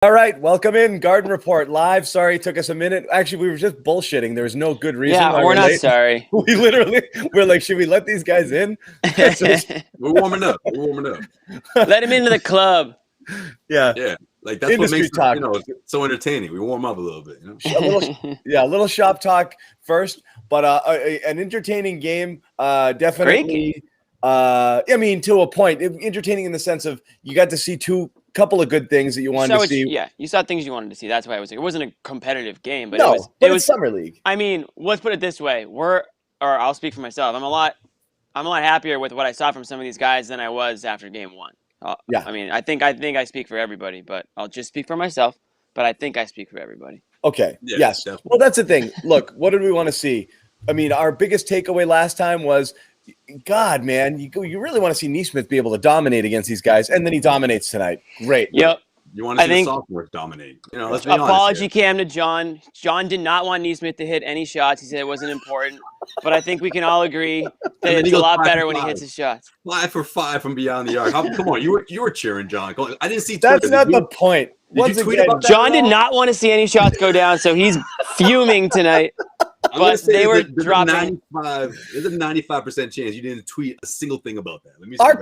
All right, welcome in Garden Report live. Sorry, it took us a minute. Actually, we were just bullshitting. There was no good reason. Yeah, we're not sorry. We're like, should we let these guys in? We're warming up. Let him into the club. Yeah. Like that's Industry what makes talk. it, so entertaining. We warm up a little bit. A little shop talk first, but an entertaining game. Definitely. I mean, to a point, entertaining in the sense of you got to see couple of good things that you wanted to see. Yeah, you saw things you wanted to see. That's why it wasn't a competitive game, but it was summer league. I mean, let's put it this way: I'll speak for myself. I'm a lot happier with what I saw from some of these guys than I was after game one. I mean, I think I speak for everybody, but I'll just speak for myself. But I think I speak for everybody. Okay. Yeah, yes. definitely. Well, that's the thing. Look, what did we want to see? I mean, our biggest takeaway last time was, God, man, you really want to see Nesmith be able to dominate against these guys, and then he dominates tonight. Great. Yep. You want to see the sophomores dominate. Let's be apology cam to John. John did not want Nesmith to hit any shots. He said it wasn't important. But I think we can all agree that it's a lot better when he hits his shots. 5 for 5 from beyond the arc. Come on, you were cheering, John. I didn't see. That's not the point. Did you tweet about that? John did not want to see any shots go down, so he's fuming tonight. But they were dropping. There's a 95% chance you didn't tweet a single thing about that. Our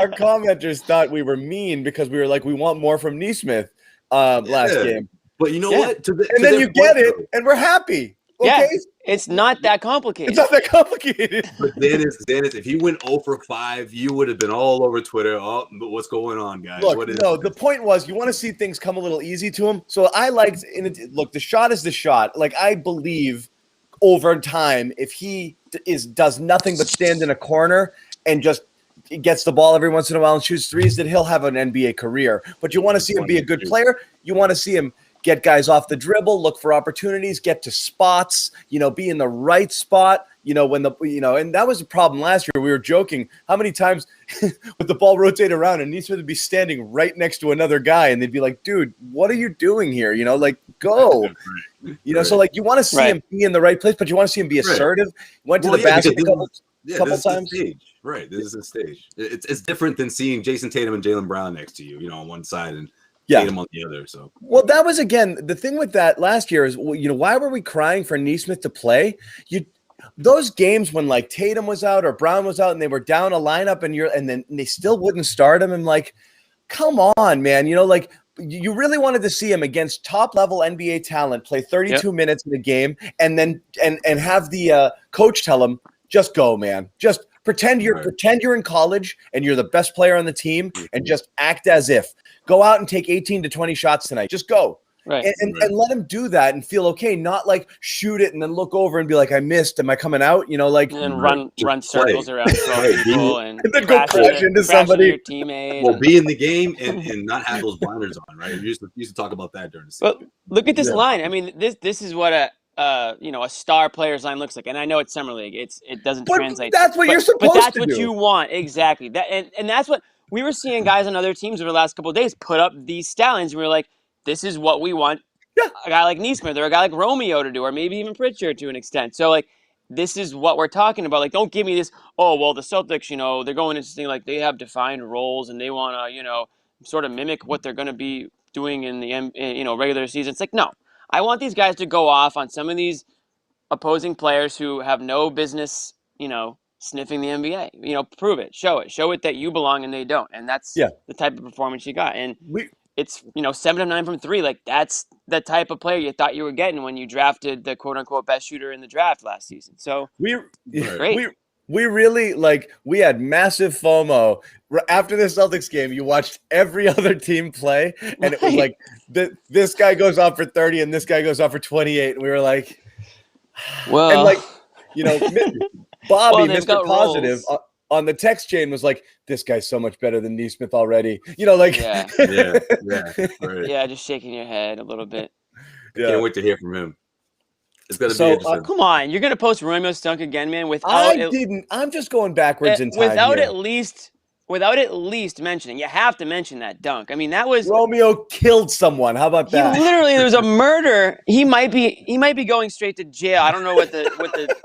commenters thought we were mean because we were like, we want more from Nesmith last game. But you know what? And then you get it, and we're happy. Okay? Yeah, it's not that complicated. It's not that complicated. But Zannis, if he went 0 for 5, you would have been all over Twitter. Oh, but what's going on, guys? The point was you want to see things come a little easy to him. So I liked look, the shot is the shot. Like, I believe over time, if he does nothing but stand in a corner and just gets the ball every once in a while and shoots threes, that he'll have an NBA career. But you want to see him be a good player. You want to see him get guys off the dribble, look for opportunities, get to spots, be in the right spot, and that was a problem last year. We were joking how many times with the ball rotate around and Nesmith would be standing right next to another guy and they'd be like, dude, what are you doing here? Go. Right. So you want to see him be in the right place, but you want to see him be assertive. Went to the basket a couple times. Stage. Right. This is a stage. It's different than seeing Jason Tatum and Jaylen Brown next to you, on one side and Tatum on the other. So that was, again, the thing with that last year is, why were we crying for Nesmith to play? Those games when like Tatum was out or Brown was out and they were down a lineup and then they still wouldn't start him. And like, come on, man. You really wanted to see him against top level NBA talent play 32 minutes in a game and then and have the coach tell him, just go, man. Just pretend you're in college and you're the best player on the team and just act as if. Go out and take 18 to 20 shots tonight. Just go. Right. And let him do that and feel okay, not like shoot it and then look over and be like, I missed. Am I coming out? And then run circles around people and then go crash into somebody. Your teammate. Well, be in the game and not have those blinders on, right? We used to talk about that during the season. But look at this line. I mean, this is what a star player's line looks like. And I know it's summer league. It doesn't translate. That's what you're supposed to do. But that's what you want. Exactly. And that's what we were seeing guys on other teams over the last couple of days put up these stallions. And we were like, this is what we want a guy like Nesmith or a guy like Romeo to do, or maybe even Pritchard to an extent. So, like, this is what we're talking about. Like, don't give me this, the Celtics, they're going into this thing like they have defined roles and they want to, sort of mimic what they're going to be doing in the, regular season. It's like, no. I want these guys to go off on some of these opposing players who have no business, sniffing the NBA. Prove it. Show it that you belong and they don't. And that's the type of performance you got. And it's 7 of 9 from 3. Like, that's the type of player you thought you were getting when you drafted the quote unquote best shooter in the draft last season. So great. We really we had massive FOMO after the Celtics game. You watched every other team play, and it was like this guy goes off for 30 and this guy goes off for 28, and we were like, well, and Bobby, Mr. Positive, on the text chain was like, this guy's so much better than Nesmith already. Right. Yeah, just shaking your head a little bit. Can't wait to hear from him. It's going to be interesting. Come on, you're going to post Romeo's dunk again, man? I'm just going backwards in time without here. Without at least mentioning. You have to mention that dunk. I mean, that was Romeo killed someone. How about that? Literally, there was a murder. He might be going straight to jail. I don't know what the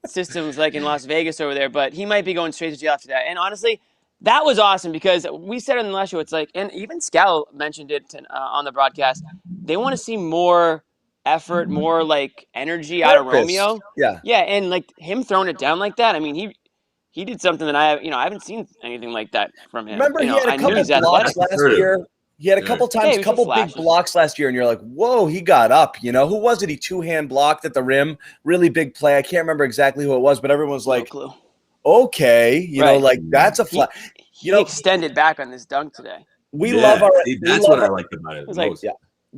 system's like in Las Vegas over there, but he might be going straight to jail after that. And honestly, that was awesome because we said it in the last show. It's like, and even Scal mentioned it on the broadcast. They want to see more effort, more like energy out of Purpose. Romeo. Yeah. Yeah, and like him throwing it down like that. I mean, he did something that I haven't seen anything like that from him. Remember, he had a I knew couple he's blocks athletic. last year. He had a couple times, he couple showed big flashes. blocks last year, and you're like, whoa, he got up. Who was it? He two-hand blocked at the rim. Really big play. I can't remember exactly who it was, but everyone was like, no clue. Okay, like that's a flat. He extended back on this dunk today. We love our. That's what I liked about it most.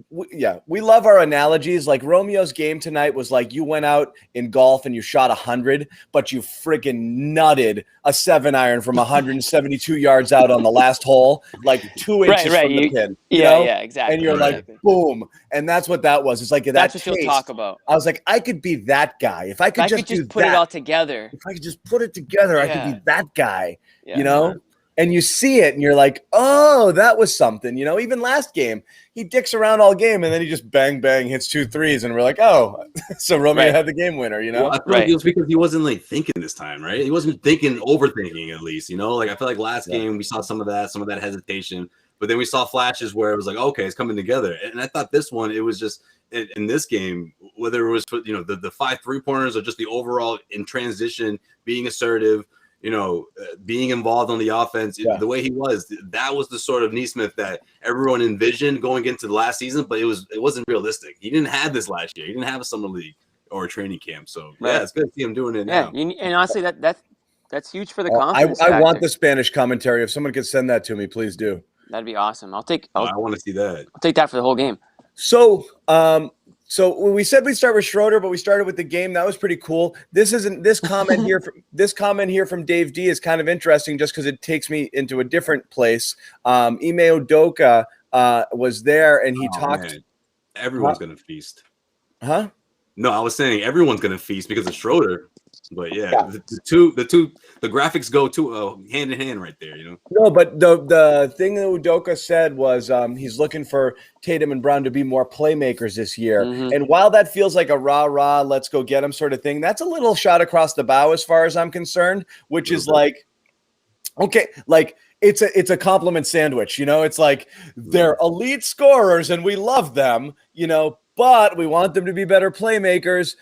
We love our analogies. Like Romeo's game tonight was like you went out in golf and you shot 100, but you friggin' nutted a 7-iron from 172 yards out on the last hole, like 2 inches from the pin. Yeah, exactly. And you're like, boom, and that's what that was. It's like that's what you'll talk about. I was like, I could be that guy if I could just put it all together. If I could just put it together, I could be that guy. And you see it and you're like, oh, that was something. Even last game, he dicks around all game and then he just bang, bang, hits 2 threes. And we're like, oh, so Romeo had the game winner, Well, I feel like it was because he wasn't like thinking this time, right? He wasn't overthinking at least, Like I feel like last game we saw some of that hesitation, but then we saw flashes where it was like, okay, it's coming together. And I thought this one, it was just in this game, whether it was for, the 5 3-pointers or just the overall in transition, being assertive, being involved on the offense, the way he was, that was the sort of Nesmith that everyone envisioned going into the last season, but it wasn't realistic. He didn't have this last year. He didn't have a summer league or a training camp. So it's good to see him doing it now. And honestly, that's huge for the confidence. I want the Spanish commentary. If someone could send that to me, please do. That'd be awesome. I want to see that. I'll take that for the whole game. So, we said we'd start with Schroder, but we started with the game. That was pretty cool. This comment here from Dave D is kind of interesting just because it takes me into a different place. Ime Udoka was there and he talked. Man. Everyone's gonna feast. Huh? No, I was saying everyone's gonna feast because of Schroder. But the graphics go hand in hand right there, No, but the thing that Udoka said was he's looking for Tatum and Brown to be more playmakers this year. Mm-hmm. And while that feels like a rah-rah, let's go get him sort of thing, that's a little shot across the bow as far as I'm concerned, which is like, okay, like it's a compliment sandwich, It's like they're elite scorers and we love them, but we want them to be better playmakers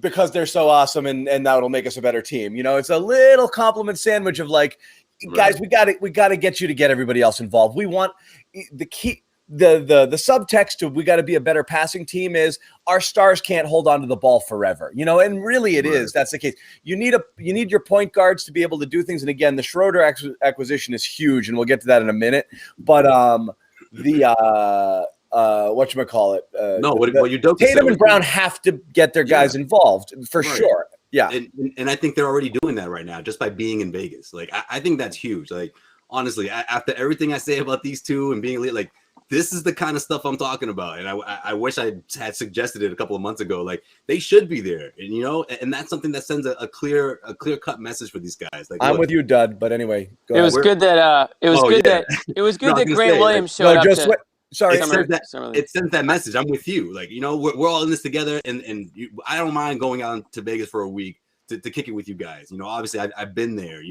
because they're so awesome and that'll make us a better team. It's a little compliment sandwich of like, guys, we got to get you to get everybody else involved. We want the key, the subtext to we got to be a better passing team is our stars can't hold on to the ball forever, and really it is. That's the case. You need your point guards to be able to do things. And again, the Schroder acquisition is huge and we'll get to that in a minute. But whatchamacallit? What you don't. Tatum and Brown have to get their guys involved for sure. Yeah, and I think they're already doing that right now just by being in Vegas. Like I think that's huge. Like honestly, after everything I say about these two and being elite, like this is the kind of stuff I'm talking about. And I wish I had suggested it a couple of months ago. Like they should be there, and and that's something that sends a clear cut message for these guys. Like I'm with you, Dud. But anyway, it was good that Grant Williams showed up. It sends that message. I'm with you. Like, we're all in this together, and I don't mind going out to Vegas for a week to kick it with you guys. Obviously I've been there,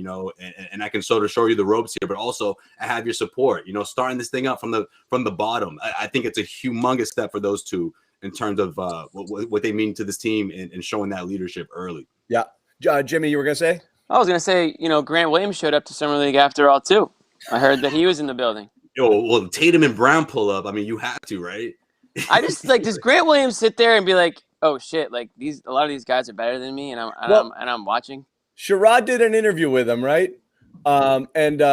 and I can sort of show you the ropes here, but also I have your support, starting this thing up from the bottom. I think it's a humongous step for those two in terms of what they mean to this team and showing that leadership early. Yeah. Jimmy, you were going to say? I was going to say, Grant Williams showed up to Summer League after all too. I heard that he was in the building. Well, Tatum and Brown pull up. I mean, you have to, right? I just does Grant Williams sit there and be like, "Oh shit! Like a lot of these guys are better than me," and I'm watching. Sherrod did an interview with him, right? And he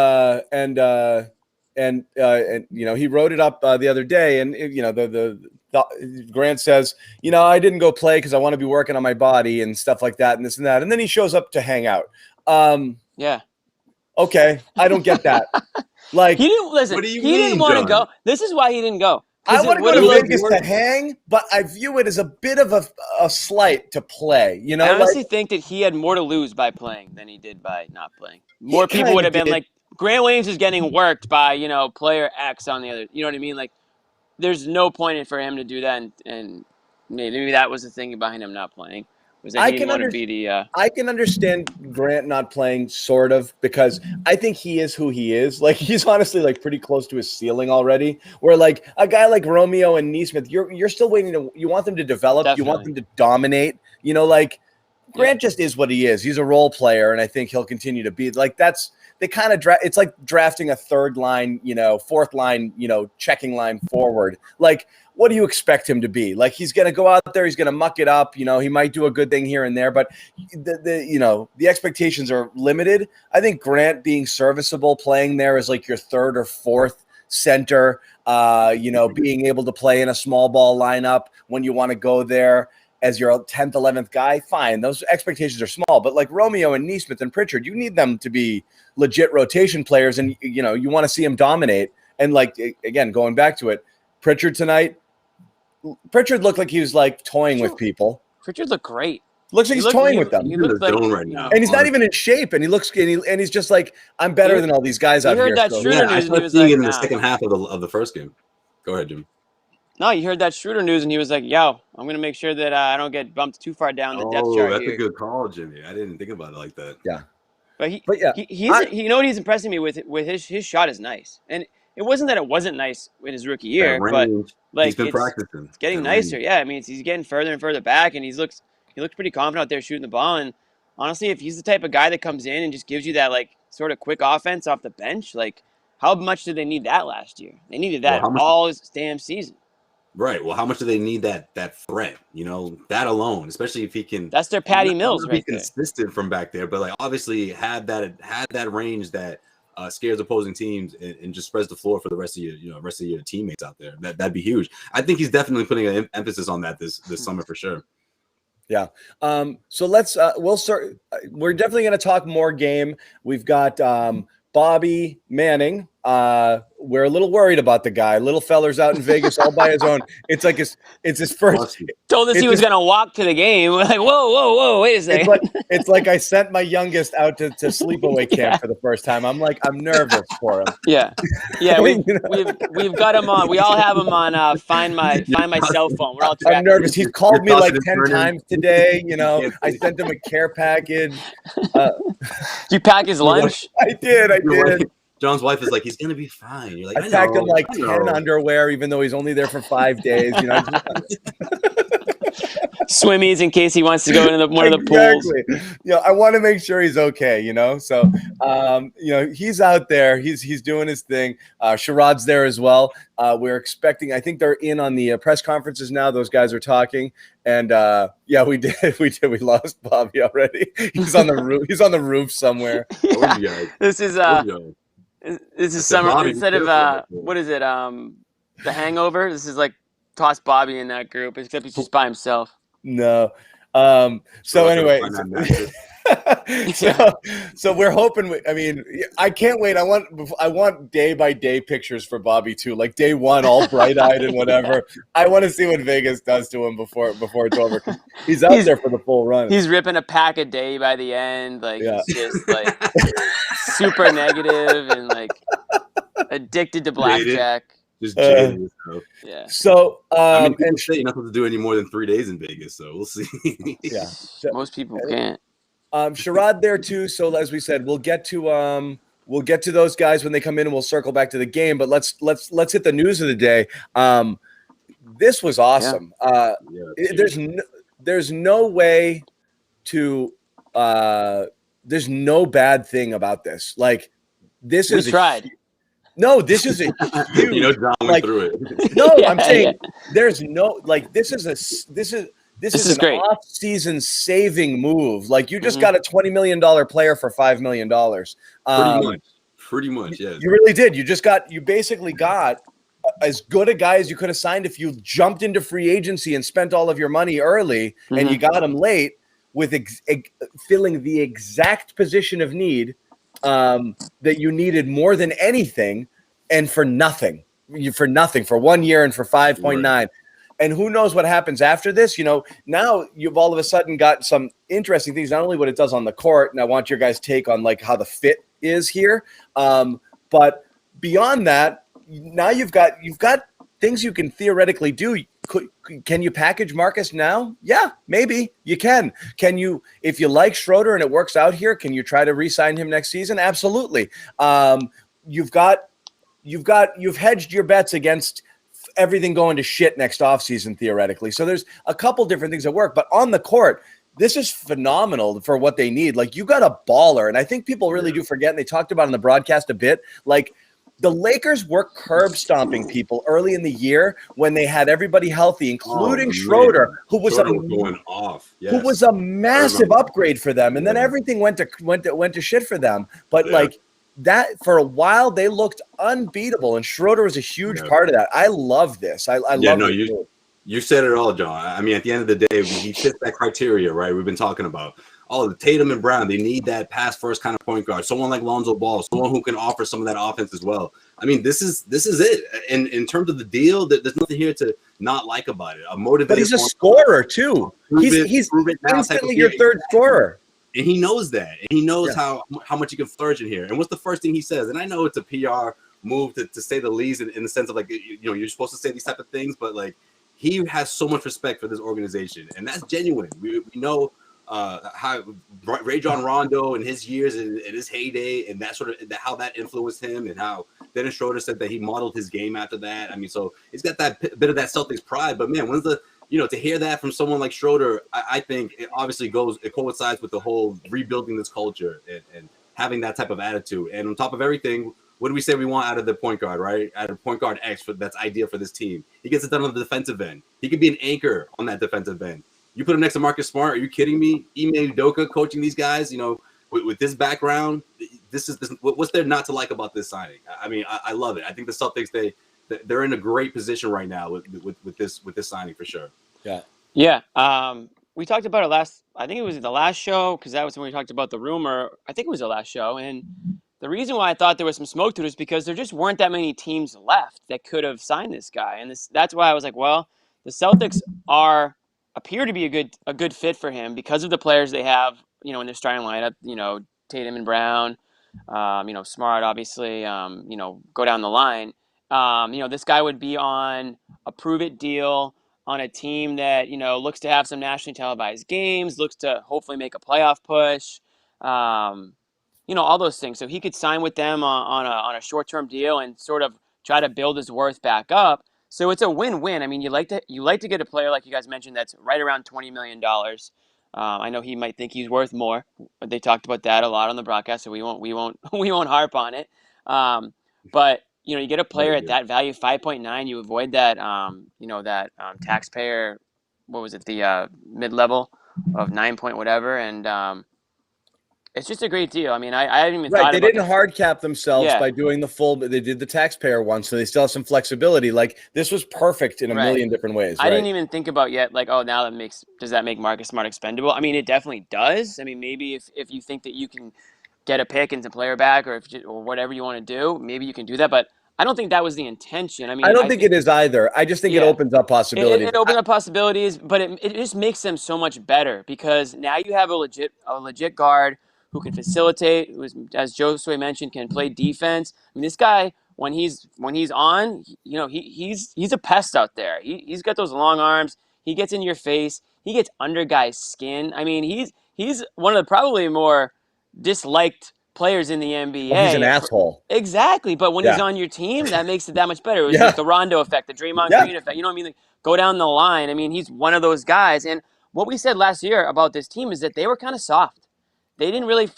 wrote it up the other day, and the Grant says, I didn't go play because I want to be working on my body and stuff like that, and this and that, and then he shows up to hang out. Yeah. Okay, I don't get that. Like he didn't listen. He didn't want to go. This is why he didn't go. I want to go to Vegas to hang, but I view it as a bit of a slight to play. I honestly think that he had more to lose by playing than he did by not playing. More people would have been like, Grant Williams is getting worked by player X on the other. You know what I mean? Like, there's no point for him to do that, and maybe that was the thing behind him not playing. Was that he didn't want to be the I can understand Grant not playing, sort of, because I think he is who he is. Like, he's honestly like pretty close to his ceiling already. Where like a guy like Romeo and Nesmith, you're still waiting you want them to develop, Definitely. you want them to dominate. You know, like Grant just is what he is. He's a role player, and I think he'll continue to be. Like, that's they kind of it's like drafting a third line, fourth line, checking line forward. Like, what do you expect him to be? Like, he's going to go out there, he's going to muck it up. He might do a good thing here and there, but the expectations are limited. I think Grant being serviceable, playing there as like your third or fourth center, being able to play in a small ball lineup when you want to go there as your 10th, 11th guy, fine. Those expectations are small, but like Romeo and Nesmith and Pritchard, you need them to be legit rotation players, and you want to see them dominate. And like, again, going back to it, Pritchard tonight, Pritchard looked like he was like toying with people. Pritchard looked great. Looks like he's toying with them. He looks like, right now. And he's not even in shape, and he looks and he's just like, I'm better than all these guys out here. You heard that Schroder I news, and he started was seeing like, it in the second half of the first game. Go ahead, Jim. No, you heard that Schroder news, and he was like, "Yo, I'm gonna make sure that I don't get bumped too far down the depth chart that's here." a good call, Jimmy. I didn't think about it like that. Yeah, but he's impressing me with his shot is nice, and it wasn't that it wasn't nice in his rookie year, but like he's been practicing. It's getting nicer. Yeah, I mean, he's getting further and further back, and he looks pretty confident out there shooting the ball. And honestly, if he's the type of guy that comes in and just gives you that like sort of quick offense off the bench, like how much did they need that last year? They needed that all damn season. Right. Well, how much do they need that threat? That alone, especially if he can. That's their Patty Mills, right there. Consistent from back there, but like obviously had that range that scares opposing teams and just spreads the floor for the rest of your teammates out there. That'd be huge. I think he's definitely putting an emphasis on that this summer for sure. Yeah. So let's we'll start. We're definitely going to talk more game. We've got Bobby Manning. We're a little worried about the guy. Little feller's out in Vegas all by his own. It's his first. Told us he was going to walk to the game. We're like, whoa, wait a second. It's like I sent my youngest out to sleepaway camp for the first time. I'm nervous for him. Yeah. We've got him on. We all have him on. Find my cell phone. We're all tracking. I'm nervous. He's called me like 10 times today. I sent him a care package. Did you pack his lunch? I did. John's wife is like, he's gonna be fine. You're like, I packed him like 10 underwear, even though he's only there for 5 days. Swimmies in case he wants to go into one of the pools. I want to make sure he's okay. So he's out there. He's doing his thing. Sherrod's there as well. We're expecting. I think they're in on the press conferences now. Those guys are talking, and we did. We lost Bobby already. He's on the roof. He's on the roof somewhere. This is summer Bobby, instead of what is it? The Hangover. This is like toss Bobby in that group, except he's just by himself. No. So anyway, so we're hoping. I mean, I can't wait. I want day by day pictures for Bobby too. Like day one, all bright eyed and whatever. I want to see what Vegas does to him before it's over. He's out there for the full run. He's ripping a pack a day by the end. Like he's just like super negative and like addicted to blackjack. Just jaded. Yeah. So and say you're not supposed to do any more than 3 days in Vegas, so we'll see. Yeah. Most people can't. Sherrod there too. So as we said, we'll get to those guys when they come in, and we'll circle back to the game. But let's hit the news of the day. This was awesome. There's no way to. There's no bad thing about this. Like this is. We tried. No, this is a huge. John went through it. No, I'm saying there's no this is an great off-season saving move. Like you just got a $20 million player for $5 million. Pretty much, yes. You really did. You basically got as good a guy as you could have signed if you jumped into free agency and spent all of your money early, and you got him late with filling the exact position of need that you needed more than anything, and for nothing for 1 year and for 5.9. Right. And who knows what happens after this? Now you've all of a sudden got some interesting things, not only what it does on the court, and I want your guys' take on like how the fit is here. But beyond that, now you've got things you can theoretically do. Can you package Marcus now? Yeah, maybe you can. Can you, if you like Schroder and it works out here, can you try to re-sign him next season? Absolutely. You've hedged your bets against everything going to shit next offseason, theoretically. So there's a couple different things that work, but on the court, this is phenomenal for what they need. Like, you got a baller, and I think people really do forget, and they talked about it in the broadcast a bit, like, the Lakers were curb stomping people early in the year when they had everybody healthy, including Schroder, who was going off. Yes. Who was a massive upgrade for them, and then everything went to shit for them. But like that, for a while they looked unbeatable, and Schroder was a huge part of that. I love this. I love it. You said it all, John. I mean, at the end of the day, he fits that criteria, right? We've been talking about. Oh, the Tatum and Brown, they need that pass first kind of point guard. Someone like Lonzo Ball, someone who can offer some of that offense as well. I mean, this is it. And in terms of the deal, there's nothing here to not like about it. A motivated, but he's a scorer too. He's instantly your third scorer. And he knows that. And he knows how much he can flourish in here. And what's the first thing he says? And I know it's a PR move to say the least, in the sense of, like, you're supposed to say these type of things, but like, he has so much respect for this organization, and that's genuine. We know how Rajon Rondo in his years and his heyday, and that sort of how that influenced him, and how Dennis Schroder said that he modeled his game after that. I mean, so he's got that bit of that Celtics pride. But man, to hear that from someone like Schroder, I think it obviously coincides with the whole rebuilding this culture and having that type of attitude. And on top of everything, what do we say we want out of the point guard, right? Out of point guard X that's ideal for this team. He gets it done on the defensive end. He could be an anchor on that defensive end. You put him next to Marcus Smart. Are you kidding me? Ime Udoka coaching these guys, with this background, what's there not to like about this signing? I mean, I love it. I think the Celtics, they're in a great position right now with this signing for sure. Yeah. We talked about it I think it was the last show, because that was when we talked about the rumor. I think it was the last show. And the reason why I thought there was some smoke to it is because there just weren't that many teams left that could have signed this guy. And that's why I was like, well, the Celtics appear to be a good fit for him because of the players they have, in their starting lineup, Tatum and Brown, Smart, obviously, go down the line. This guy would be on a prove-it deal on a team that, looks to have some nationally televised games, looks to hopefully make a playoff push, all those things. So he could sign with them on a short-term deal and sort of try to build his worth back up. So it's a win-win. I mean, you like to get a player, like you guys mentioned, that's right around $20 million. I know he might think he's worth more. They talked about that a lot on the broadcast, so we won't harp on it. But you get a player at that value, 5.9. You avoid that taxpayer. What was it? The mid-level of 9 point whatever, and it's just a great deal. I mean, I hadn't even thought about it. They didn't hard cap themselves by doing the full. They did the taxpayer one, so they still have some flexibility. Like, this was perfect in a million different ways. I didn't even think about yet. Like, now does that make Marcus Smart expendable? I mean, it definitely does. I mean, maybe if you think that you can get a pick and some player back, or whatever you want to do, maybe you can do that. But I don't think that was the intention. I mean, I don't think it is either. I just think it opens up possibilities. It opens up possibilities, but it just makes them so much better because now you have a legit guard who can facilitate, who is, as Josue mentioned, can play defense. I mean, this guy, when he's on, he's a pest out there. He's got those long arms. He gets in your face. He gets under guys' skin. I mean, he's one of the probably more disliked players in the NBA. Well, he's an asshole. Exactly, but when he's on your team, that makes it that much better. It was like the Rondo effect, the Draymond Green effect. You know what I mean? Like, go down the line. I mean, he's one of those guys. And what we said last year about this team is that they were kind of soft. They didn't really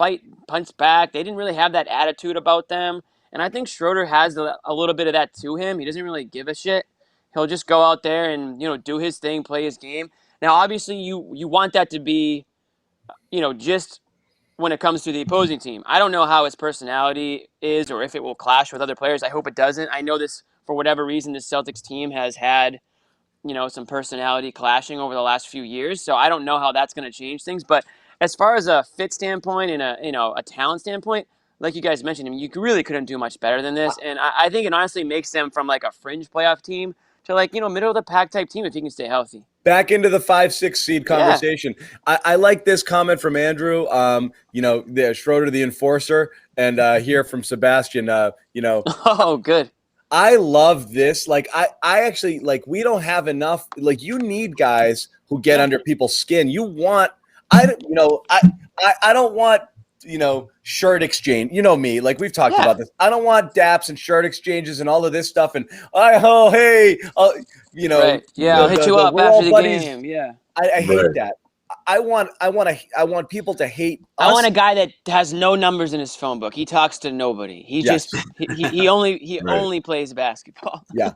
punch back. They didn't really have that attitude about them. And I think Schroder has a little bit of that to him. He doesn't really give a shit. He'll just go out there and, do his thing, play his game. Now, obviously, you want that to be, just when it comes to the opposing team. I don't know how his personality is or if it will clash with other players. I hope it doesn't. I know this, for whatever reason, this Celtics team has had, some personality clashing over the last few years. So I don't know how that's going to change things. But as far as a fit standpoint and a talent standpoint, like you guys mentioned, I mean, you really couldn't do much better than this. And I think it honestly makes them from like a fringe playoff team to like, middle of the pack type team if you can stay healthy. Back into the 5-6 seed conversation. Yeah. I like this comment from Andrew, the Schroder, the enforcer, and here from Sebastian, Oh, good. I love this. Like I actually like we don't have enough. Like you need guys who get under people's skin. You want I don't want shirt exchange. You know me. Like we've talked about this. I don't want daps and shirt exchanges and all of this stuff. And hey, Right. Yeah, I'll hit you up we're after all the buddies. game. Yeah. I hate that. I want people to hate us. I want a guy that has no numbers in his phone book. He talks to nobody. He just he only plays basketball. Yeah.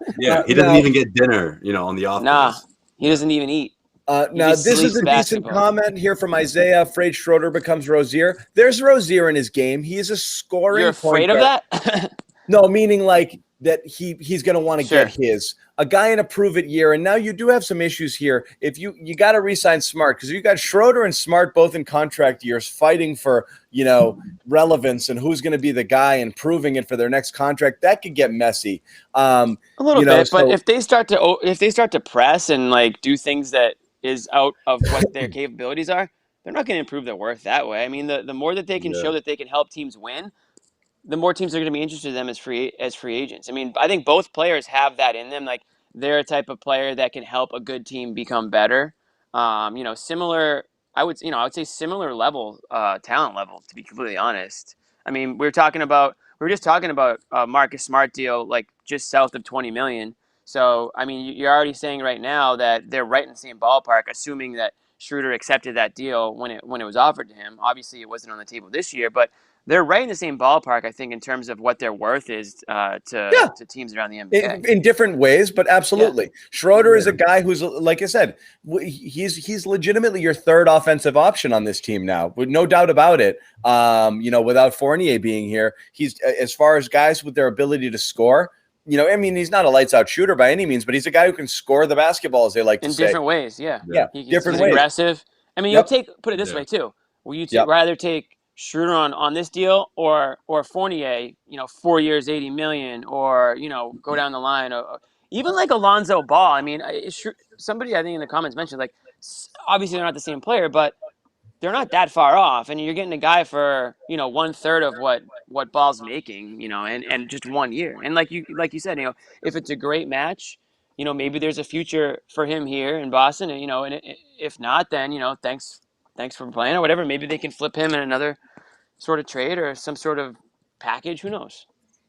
He doesn't even get dinner, on the off days. He doesn't even eat. Now this is a decent comment here from Isaiah. Afraid Schroder becomes Rozier. There's Rozier in his game. He is a scoring. You're afraid of that? No, meaning like that he's going to want to get a guy in a prove it year. And now you do have some issues here. If you got to re-sign Smart because you got Schroder and Smart both in contract years fighting for, relevance and who's going to be the guy and proving it for their next contract. That could get messy. A little bit, but if they start to press and like do things that is out of what their capabilities are, they're not going to improve their worth that way. I mean, the more that they can show that they can help teams win, the more teams are going to be interested in them as free agents. I mean, I think both players have that in them. Like they're a type of player that can help a good team become better. Similar. I would say similar level, talent level. To be completely honest, I mean, we were just talking about Marcus Smart deal, like just south of $20 million. So I mean, you're already saying right now that they're right in the same ballpark, assuming that Schroder accepted that deal when it was offered to him. Obviously, it wasn't on the table this year, but they're right in the same ballpark, I think, in terms of what their worth is to teams around the NBA. In different ways, but absolutely. Yeah. Schroder is a guy who's, like I said, he's legitimately your third offensive option on this team now, with no doubt about it. Without Fournier being here, he's as far as guys with their ability to score. I mean, he's not a lights-out shooter by any means, but he's a guy who can score the basketball, as they like to say. In different ways, yeah. He's aggressive. I mean, put it this way, too. Will you rather take Schroder on this deal or Fournier, 4 years, $80 million, or, go down the line, or even like Alonzo Ball. I mean, somebody I think in the comments mentioned, like, obviously they're not the same player, but they're not that far off. And you're getting a guy for, 1/3 of what Ball's making, and just 1 year. And like you said, if it's a great match, maybe there's a future for him here in Boston, and if not, then, thanks for playing or whatever. Maybe they can flip him in another sort of trade or some sort of package. Who knows?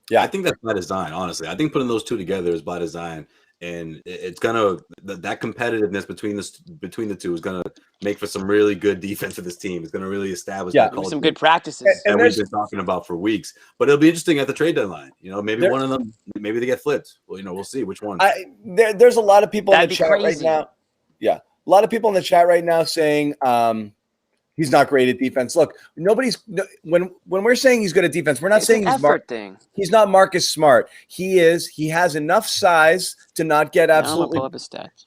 Yeah, I think that's by design, honestly. I think putting those two together is by design. And it's gonna that competitiveness between the two is gonna make for some really good defense for this team. It's gonna really establish some good practices that we've been talking about for weeks. But it'll be interesting at the trade deadline. Maybe one of them, maybe they get flipped. Well, we'll see which one. There's a lot of people in the chat right now. Yeah, a lot of people in the chat right now saying he's not great at defense. Look, when we're saying he's good at defense, we're not saying he's not Marcus Smart. He has enough size to not get absolutely. Pull up his stats.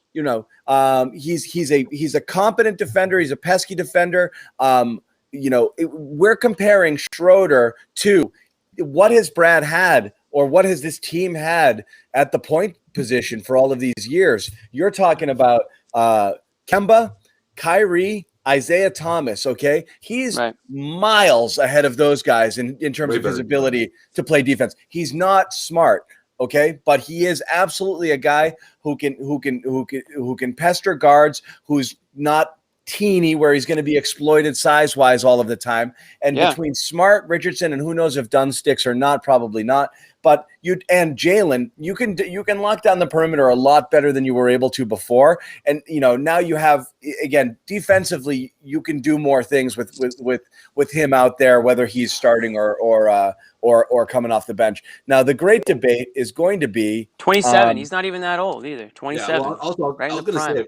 He's a competent defender. He's a pesky defender. We're comparing Schroder to what has Brad had or what has this team had at the point position for all of these years. You're talking about Kemba, Kyrie, Isaiah Thomas, okay? He's miles ahead of those guys in terms of his ability to play defense. He's not Smart, okay? But he is absolutely a guy who can pester guards, who's not teeny where he's going to be exploited size-wise all of the time. And between Smart, Richardson, and who knows if Dunn sticks or not, probably not. But Jalen, you can lock down the perimeter a lot better than you were able to before. And now you have, again, defensively, you can do more things with him out there, whether he's starting or coming off the bench. Now the great debate is going to be 27. He's not even that old either. 27. Yeah, also, I was going to say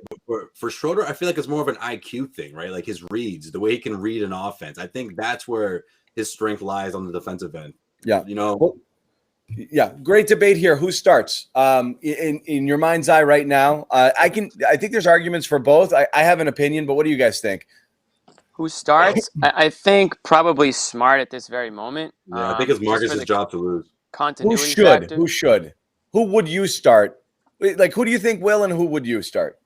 for Schroder, I feel like it's more of an IQ thing, right? Like his reads, the way he can read an offense. I think that's where his strength lies on the defensive end. Yeah, yeah, great debate here. Who starts? In your mind's eye right now, I think there's arguments for both. I have an opinion, but what do you guys think? Who starts? I think probably Smart at this very moment. Yeah, I think it's Marcus's job to lose. Continuity factor. Who should? Who would you start? Like, who do you think will and who would you start?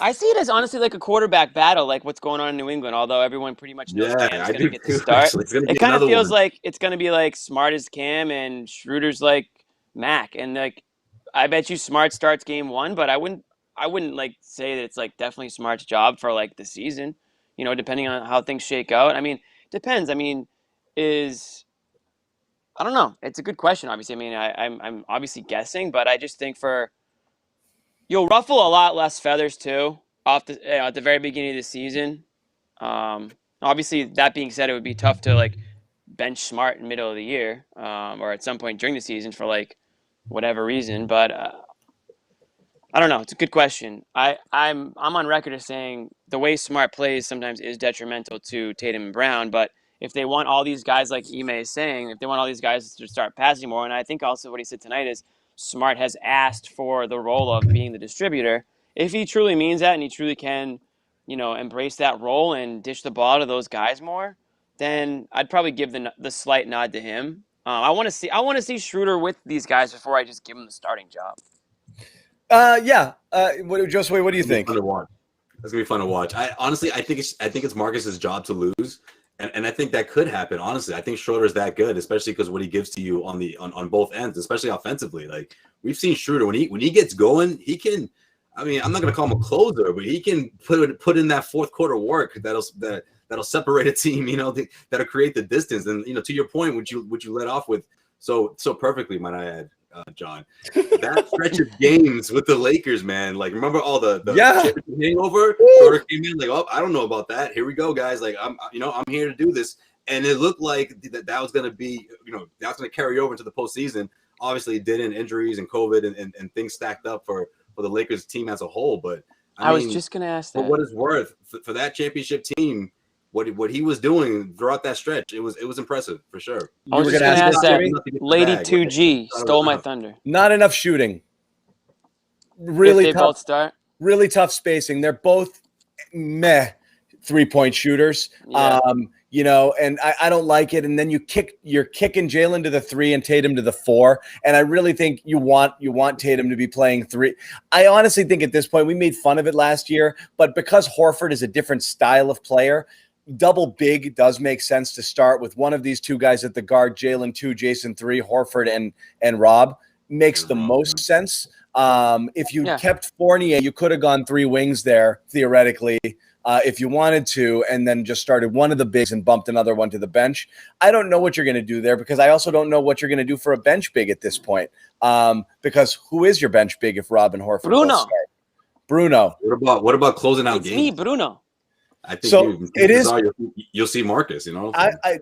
I see it as honestly like a quarterback battle, like what's going on in New England. Although everyone pretty much knows Cam's going to get the start. It kind of feels like it's going to be like Smart as Cam and Schroeder's like Mac. And like, I bet you Smart starts game 1, but I wouldn't like say that it's like definitely Smart's job for like the season, depending on how things shake out. I mean, depends. I mean, I don't know. It's a good question, obviously. I mean, I'm obviously guessing, but I just think you'll ruffle a lot less feathers too at the very beginning of the season. Obviously, that being said, it would be tough to like bench Smart in the middle of the year, or at some point during the season for like whatever reason. But I don't know. It's a good question. I'm on record as saying the way Smart plays sometimes is detrimental to Tatum and Brown. But if they want all these guys, like Ime is saying, if they want all these guys to start passing more, and I think also what he said tonight is Smart has asked for the role of being the distributor. If he truly means that and he truly can, embrace that role and dish the ball to those guys more, then I'd probably give the slight nod to him. I want to see Schroder with these guys before I just give him the starting job. Yeah. Josue, what do you think? Fun to watch. That's gonna be fun to watch. I think it's Marcus's job to lose, and I think that could happen. Honestly, I think Schroeder's that good, especially because what he gives to you on both ends, especially offensively. Like we've seen Schroeder when he gets going, he can. I mean, I'm not gonna call him a closer, but he can put in that fourth quarter work that'll separate a team. That'll create the distance. And to your point, would you let off with so perfectly, might I add. John, that stretch of games with the Lakers, man. Like, remember all the hangover? Schroeder came in like, oh, I don't know about that. Here we go, guys. Like, I'm here to do this, and it looked like that was going to be, that's going to carry over into the postseason. Obviously, it didn't. Injuries and COVID and things stacked up for the Lakers team as a whole. But I mean, was just going to ask that. For what it's worth, for that championship team. What he was doing throughout that stretch, it was impressive for sure. I was just going to ask that. Lady 2G stole my thunder. Not enough shooting. Really if they tough. Both start. Really tough spacing. They're both meh 3-point shooters. Yeah. And I don't like it. And then you're kicking Jalen to the 3 and Tatum to the 4. And I really think you want Tatum to be playing 3. I honestly think at this point, we made fun of it last year, but because Horford is a different style of player, double big does make sense to start with one of these two guys at the guard, Jalen 2, Jason 3, Horford and Rob makes the most sense. If you kept Fournier, you could have gone 3 wings there theoretically if you wanted to, and then just started one of the bigs and bumped another one to the bench. I don't know what you're going to do there because I also don't know what you're going to do for a bench big at this point. Because who is your bench big if Rob and Horford Bruno. Start? Bruno. What about closing out games? Me, Bruno. I think so it is. You'll see Marcus.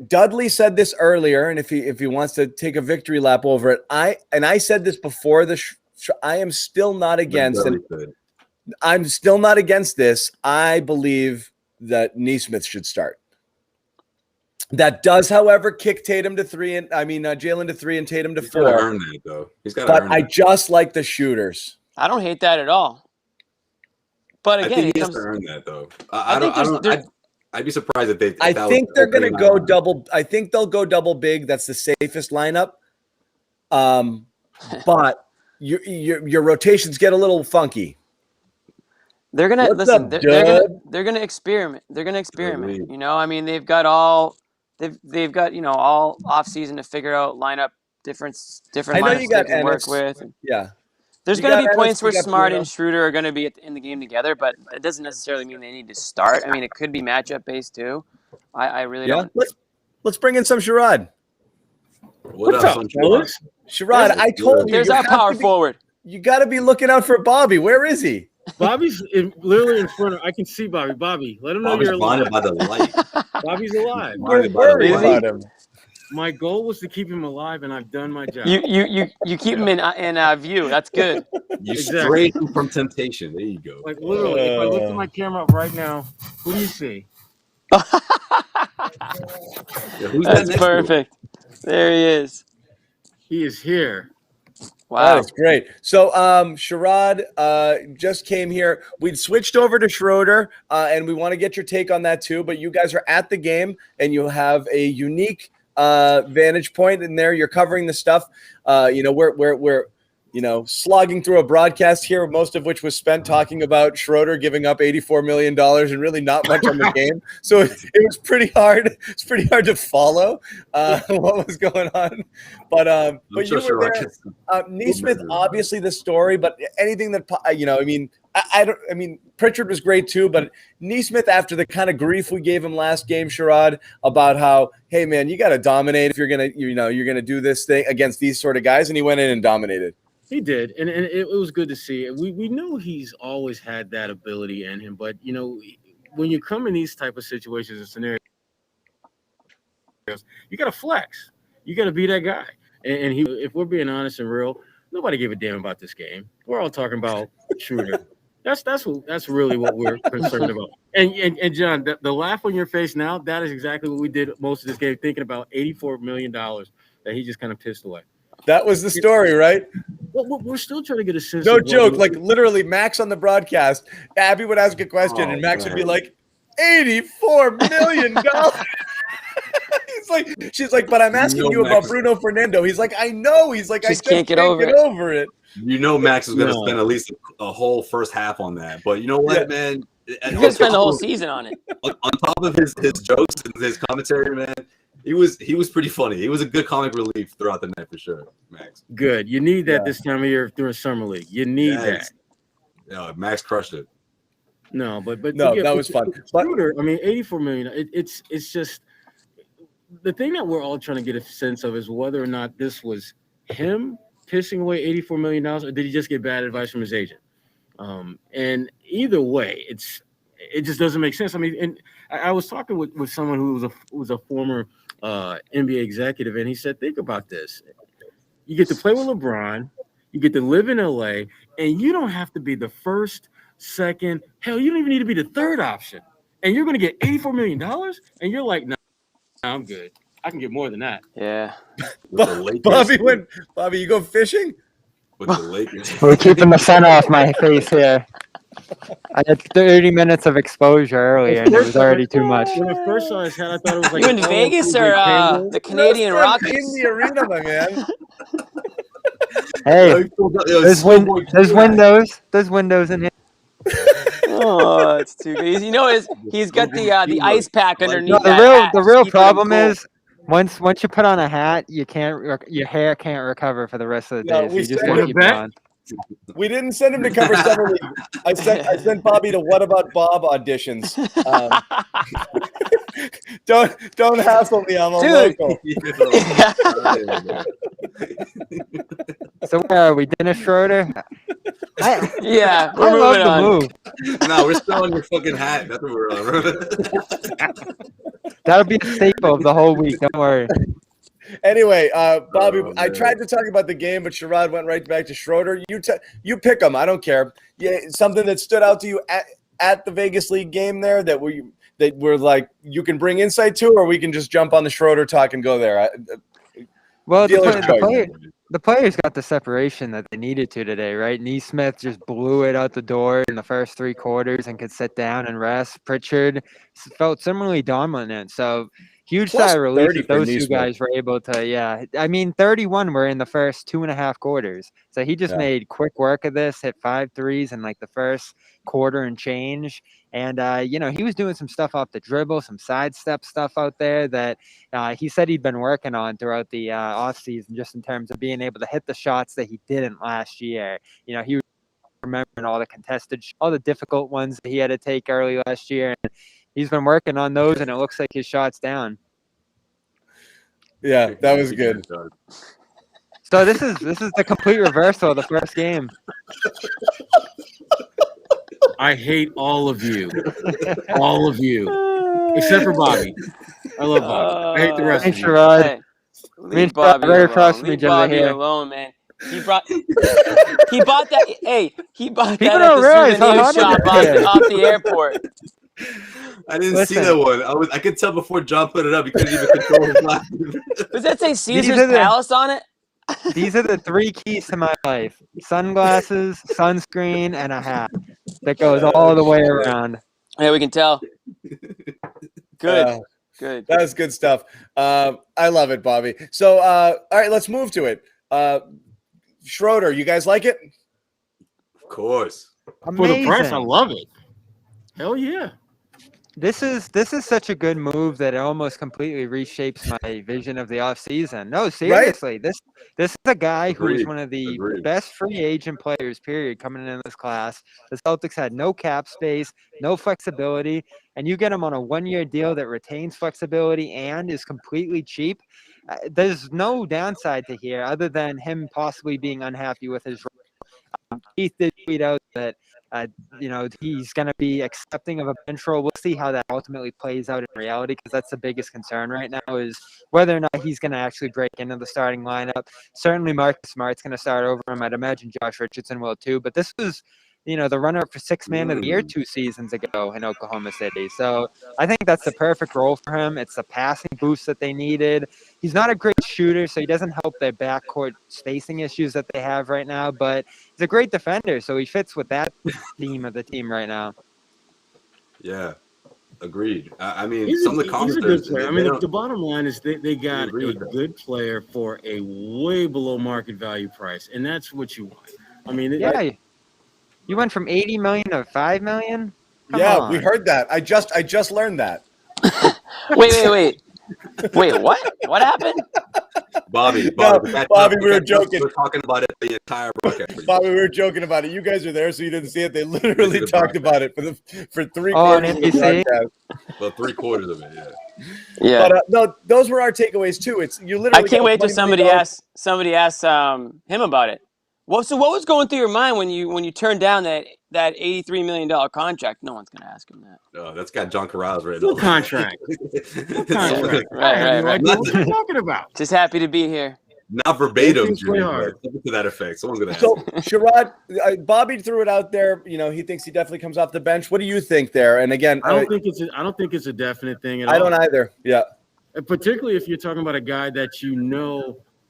Dudley said this earlier, and if he wants to take a victory lap over it, I said this before I am still not against, and I'm still not against this. I believe that Nesmith should start. That does, however, kick Tatum to 3, and Jalen to 3 and Tatum to 4. He's got to earn that, though. But I just like the shooters. I don't hate that at all. But again, I think he has to earn that, though. I'd be surprised if they. I think they're going to go double. I think they'll go double big. That's the safest lineup. But your rotations get a little funky. They're gonna listen. They're gonna experiment. They're gonna experiment. They've got all off season to figure out lineup different. I know you got Ennis. Work with. Yeah. There's going to be points where Smart and Schroder are going to be in the game together, but it doesn't necessarily mean they need to start. I mean, it could be matchup based too. I really don't. Let's bring in some Sherrod. What's up, Sherrod, I told you. There's our power forward. You got to be looking out for Bobby. Where is he? Bobby's literally in front of. I can see Bobby. Bobby, let him know you're alive. By the light. Bobby's alive. We're worried about him. My goal was to keep him alive, and I've done my job. You keep him in view. That's good. You strayed him from temptation. There you go. Like literally, if I look at my camera up right now, who do you see? That's perfect. There he is. He is here. Wow, that's great. So, Sherrod just came here. We'd switched over to Schroder, and we want to get your take on that too. But you guys are at the game, and you have a unique vantage point in there. You're covering the stuff. We're slogging through a broadcast here, most of which was spent talking about Schroder giving up $84 million and really not much on the game. So it was pretty hard. It's pretty hard to follow what was going on. But you were there. Nesmith, obviously the story, but anything that, Pritchard was great too, but Nesmith, after the kind of grief we gave him last game, Sherrod, about how, hey man, you got to dominate if you're going to do this thing against these sort of guys. And he went in and dominated. He did, and it was good to see. We know he's always had that ability in him, but when you come in these type of situations and scenarios, you got to flex. You got to be that guy. And if we're being honest and real, nobody gave a damn about this game. We're all talking about Schroder. That's really what we're concerned about. And John, the laugh on your face now, that is exactly what we did most of this game, thinking about $84 million that he just kind of pissed away. That was the story, right? Well, we're still trying to get a sense. No joke. Like literally, Max on the broadcast, Abby would ask a question, and Max would be like, $84 million. She's like, but I'm asking you about Bruno Fernando. He's like, I know. He's like, I just can't get over it. Max is going to spend at least a whole first half on that. But you know what, man? He's going to spend the whole season on it. On top of his jokes and his commentary, man, he was pretty funny. He was a good comic relief throughout the night for sure, Max. Good. You need that this time of year during Summer League. You need that. Yeah, Max crushed it. No, but that was fun. Schroder, $84 million. It's just the thing that we're all trying to get a sense of is whether or not this was him pissing away $84 million, or did he just get bad advice from his agent? And either way, it just doesn't make sense. I mean, and I was talking with someone who was a former NBA executive, and he said, think about this. You get to play with LeBron, you get to live in LA, and you don't have to be the first, second, hell, you don't even need to be the third option. And you're going to get $84 million? And you're like, no, I'm good. I can get more than that. Yeah. Bobby, you go fishing? With the Lakers. We're keeping the sun off my face here. I had 30 minutes of exposure earlier, and it was already too much. When I first saw his head, I thought it was like you in Vegas or the Canadian Rockets? In the arena, my man. Hey, there's windows. There's windows in here. Oh, it's too good. He's got the ice pack underneath. No, the real problem is once you put on a hat, your hair can't recover for the rest of the day. So you just gotta keep it on. We didn't send him to cover Summer League. I sent Bobby to What About Bob auditions. Don't hassle me. I'm a local. So where are we? Dennis Schroder? Yeah, I love the move. No, we're still on your fucking hat. That's what we're on. That'll be a staple of the whole week. Don't worry. Anyway, Bobby, I tried to talk about the game, but Sherrod went right back to Schroder. You pick them. I don't care. Yeah, something that stood out to you at the Vegas League game there that we're like you can bring insight to, or we can just jump on the Schroder talk and go there. Well, the players got the separation that they needed to today, right? Nesmith just blew it out the door in the first 3 quarters and could sit down and rest. Pritchard felt similarly dominant. So huge sigh of relief that those two guys were able to, yeah. I mean, 31 were in the first 2.5 quarters. So he just made quick work of this, hit 5 threes in like the first quarter and change. And, he was doing some stuff off the dribble, some sidestep stuff out there that he said he'd been working on throughout the offseason, just in terms of being able to hit the shots that he didn't last year. He was remembering all the difficult ones that he had to take early last year. And he's been working on those, and it looks like his shot's down. Yeah, that was good. So this is the complete reversal of the first game. I hate all of you. All of you. Except for Bobby. I love Bobby. I hate the rest of you. Sherrod. Hey, leave Bobby right across alone. Leave Bobby alone, man. He bought that. He bought People that don't realize how souvenir shop off the airport. I didn't see that one. I could tell before John put it up. He couldn't even control his laugh. Does that say Caesar's Palace on it? These are the 3 keys to my life: sunglasses, sunscreen, and a hat that goes all the way around. Yeah, we can tell. Good. Good. That was good stuff. I love it, Bobby. So, all right, let's move to it. Schroder, you guys like it? Of course. Amazing. For the price, I love it. Hell yeah. This is such a good move that it almost completely reshapes my vision of the offseason. No, seriously, this is a guy who is one of the best free agent players, period, coming in this class. The Celtics had no cap space, no flexibility, and you get him on a one-year deal that retains flexibility and is completely cheap. There's no downside to here other than him possibly being unhappy with his role. Keith did tweet out that he's going to be accepting of a bench role. We'll see how that ultimately plays out in reality, because that's the biggest concern right now is whether or not he's going to actually break into the starting lineup. Certainly Marcus Smart's going to start over him. I'd imagine Josh Richardson will too. But this was, the runner-up for sixth man of the year 2 seasons ago in Oklahoma City. So I think that's the perfect role for him. It's the passing boost that they needed. He's not a great shooter, so he doesn't help their backcourt spacing issues that they have right now, but he's a great defender, so he fits with that theme of the team right now. Yeah, agreed. I mean, He's some of the a comments. good player. I mean, the bottom line is they got a good player for a way below market value price, and that's what you want. I mean, you went from $80 million to $5 million? Come on. We heard that. I just learned that. Wait, what? What happened? Bobby, we were joking. We're talking about it the entire broadcast. Bobby, we were joking about it. You guys are there, so you didn't see it. They literally talked about it for 3 quarters of the broadcast. Well, 3/4 of it, yeah. Yeah. But no, those were our takeaways too. It's you literally. I can't wait till somebody asks him about it. What was going through your mind when you turned down that $83 million contract? No one's gonna ask him that. No, that's got John Corrales right now. What contract? Right. What are you talking about? Just happy to be here. Not verbatim, Junior, but to that effect. Someone's gonna ask. So, Sherrod, Bobby threw it out there. He thinks he definitely comes off the bench. What do you think there? And again, I don't think it's a definite thing at all. I don't either. Yeah. And particularly if you're talking about a guy that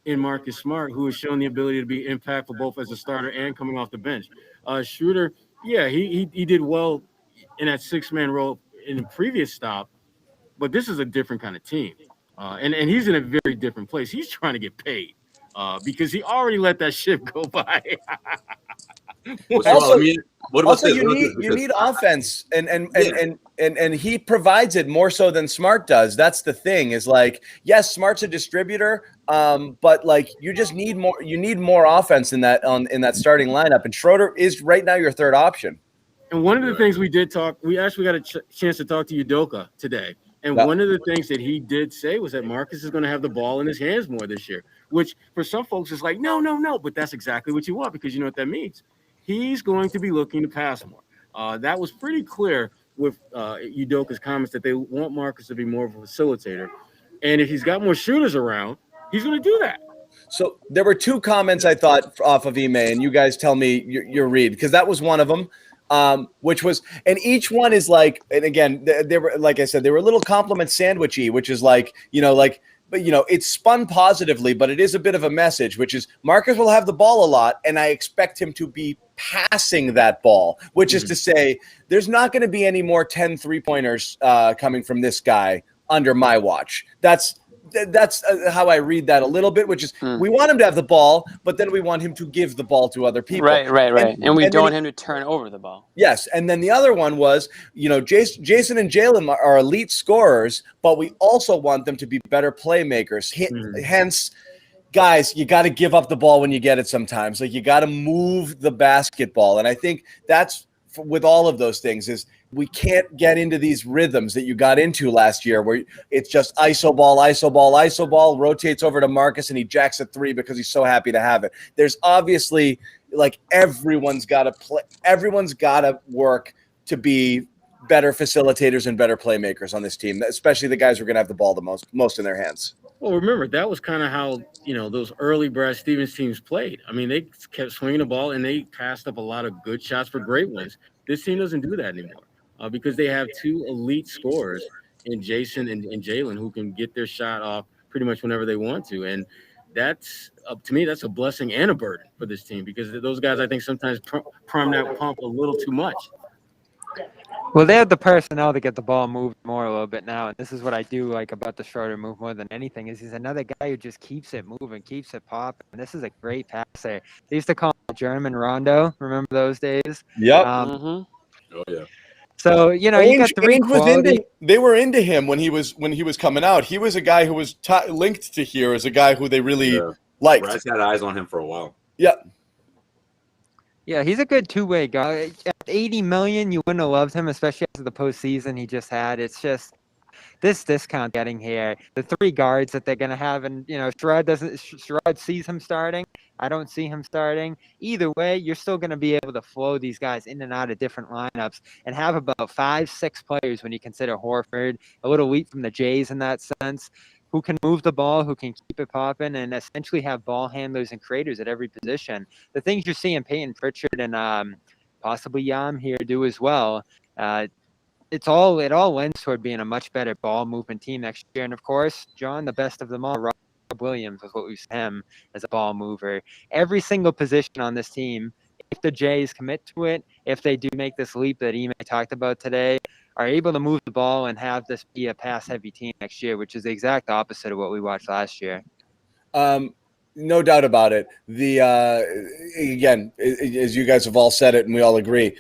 in Marcus Smart, who has shown the ability to be impactful both as a starter and coming off the bench. Schroder, yeah, he did well in that 6-man role in the previous stop, but this is a different kind of team. And he's in a very different place. He's trying to get paid because he already let that ship go by. You need offense, and he provides it more so than Smart does. That's the thing. Is like, yes, Smart's a distributor, but like you just need more. You need more offense in that starting lineup, and Schroder is right now your third option. And one of the things we actually got a chance to talk to Udoka today. And one of the things that he did say was that Marcus is going to have the ball in his hands more this year, which for some folks is like, no. But that's exactly what you want, because you know what that means. He's going to be looking to pass more. That was pretty clear with Udoka's comments that they want Marcus to be more of a facilitator. And if he's got more shooters around, he's going to do that. So there were 2 comments I thought off of Ime, and you guys tell me your read, because that was one of them. Which was, and each one is like, and again, they were, like I said, they were a little compliment sandwichy, which is like, but it's spun positively, but it is a bit of a message, which is Marcus will have the ball a lot, and I expect him to be passing that ball, which is to say, there's not going to be any more 10 3-pointers coming from this guy under my watch. That's how I read that a little bit, which is we want him to have the ball, but then we want him to give the ball to other people. Right. And we don't want him to turn over the ball. Yes. And then the other one was, Jason and Jalen are elite scorers, but we also want them to be better playmakers. Hence, guys, you got to give up the ball when you get it sometimes. Like, you got to move the basketball. And I think that's with all of those things is we can't get into these rhythms that you got into last year where it's just iso ball, rotates over to Marcus and he jacks a 3 because he's so happy to have it. There's obviously, like, everyone's got to work to be better facilitators and better playmakers on this team, especially the guys who are going to have the ball the most in their hands. Well, remember, that was kind of how, those early Brad Stevens teams played. I mean, they kept swinging the ball and they passed up a lot of good shots for great ones. This team doesn't do that anymore because they have 2 elite scorers in Jason and Jalen who can get their shot off pretty much whenever they want to. And that's, to me, that's a blessing and a burden for this team because those guys, I think, sometimes prime that pump a little too much. Well, they have the personnel to get the ball moved more a little bit now, and this is what I do like about the Schroder move more than anything is he's another guy who just keeps it moving, keeps it popping. And this is a great passer. They used to call him German Rondo. Remember those days? Yep. Oh yeah. So you got three quality. They were into him when he was coming out. He was a guy who was linked to here as a guy who they really liked. Brad's had eyes on him for a while. Yeah. Yeah, he's a good two-way guy. At $80 million, you wouldn't have loved him, especially after the postseason he just had. It's just this discount getting here. The three guards that they're gonna have, and Sherrod sees him starting. I don't see him starting. Either way, you're still gonna be able to flow these guys in and out of different lineups and have about 5-6 players when you consider Horford, a little leap from the Jays in that sense, who can move the ball, who can keep it popping, and essentially have ball handlers and creators at every position. The things you're seeing Peyton Pritchard and possibly Yam here do as well. It all lends toward being a much better ball movement team next year. And of course, John, the best of them all, Rob Williams is what we see him as a ball mover. Every single position on this team, if the Jays commit to it, if they do make this leap that Ime talked about today, are able to move the ball and have this be a pass-heavy team next year, which is the exact opposite of what we watched last year. No doubt about it. The again, as you guys have all said it, and we all agree,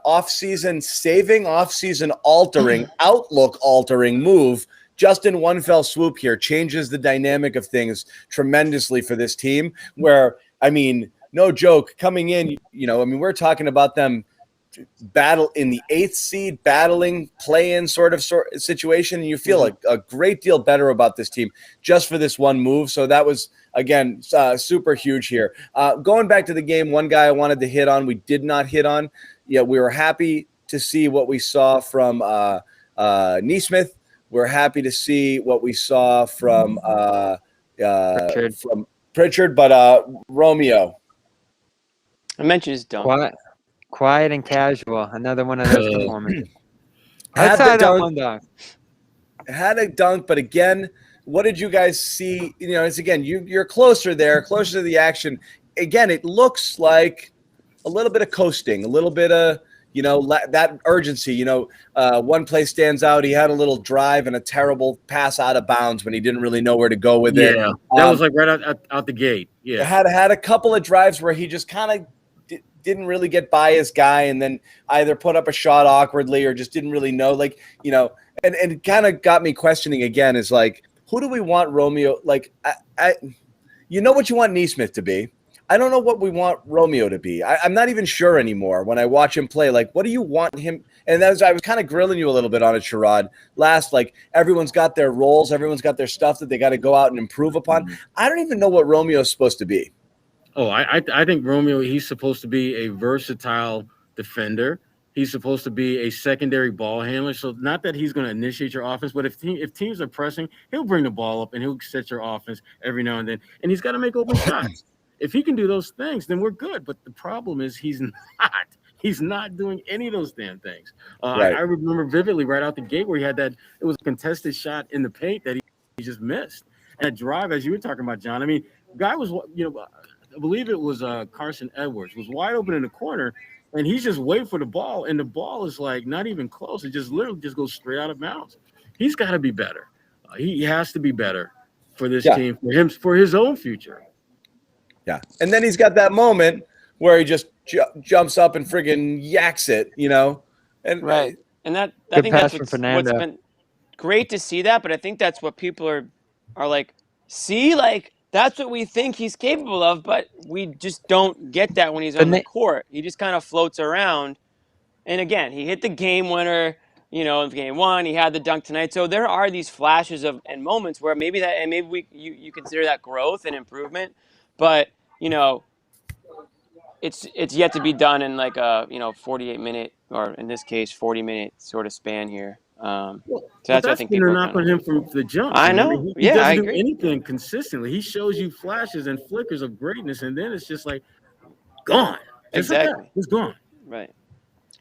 off-season saving, off-season altering, outlook altering move just in one fell swoop here changes the dynamic of things tremendously for this team. Where no joke, coming in, we're talking about them battle in the 8th seed, battling play-in sort of situation, and you feel like a great deal better about this team just for this one move. So that was, again, super huge here. Going back to the game, one guy I wanted to hit on, we did not hit on. Yeah, we were happy to see what we saw from Nesmith. We're happy to see what we saw from Pritchard, but Romeo. I mentioned his dunk. Quiet and casual. Another one of those performances. Had a dunk, but again, what did you guys see? It's again, you're closer to the action. Again, it looks like a little bit of coasting, a little bit of that urgency. One play stands out. He had a little drive and a terrible pass out of bounds when he didn't really know where to go with it. Yeah, that was like right out the gate. Yeah, had a couple of drives where he just kind of didn't really get by his guy and then either put up a shot awkwardly or just didn't really know, and it kind of got me questioning again is like, who do we want Romeo? Like, what you want Nesmith to be. I don't know what we want Romeo to be. I'm not even sure anymore when I watch him play. Like, what do you want him? And I was kind of grilling you a little bit on it, Sherrod. Like, everyone's got their roles. Everyone's got their stuff that they got to go out and improve upon. I don't even know what Romeo's supposed to be. Oh, I think Romeo, he's supposed to be a versatile defender. He's supposed to be a secondary ball handler. So not that he's going to initiate your offense, but if teams are pressing, he'll bring the ball up and he'll set your offense every now and then. And he's got to make open shots. If he can do those things, then we're good. But the problem is he's not doing any of those damn things. Right. I remember vividly right out the gate where he had that. It was a contested shot in the paint that he just missed. And a drive, as you were talking about, John. I mean, guy was, I believe it was Carson Edwards, was wide open in the corner, and he's just waiting for the ball, and the ball is like not even close. It just literally just goes straight out of bounds. He's got to be better. He has to be better for this team, for his own future. Yeah, and then he's got that moment where he just jumps up and friggin' yaks it, and right. And I think that's what's been great to see that. But I think that's what people are like, see, like. That's what we think he's capable of, but we just don't get that when he's on the court. He just kind of floats around. And again, he hit the game winner, in game one. He had the dunk tonight. So there are these flashes and moments where maybe you consider that growth and improvement, but it's yet to be done in like a 48-minute or in this case 40-minute sort of span here. So that's what I think people are not on him from the jump. I know. He doesn't do anything consistently. He shows you flashes and flickers of greatness, and then it's just like gone. Exactly. Like it's gone. Right.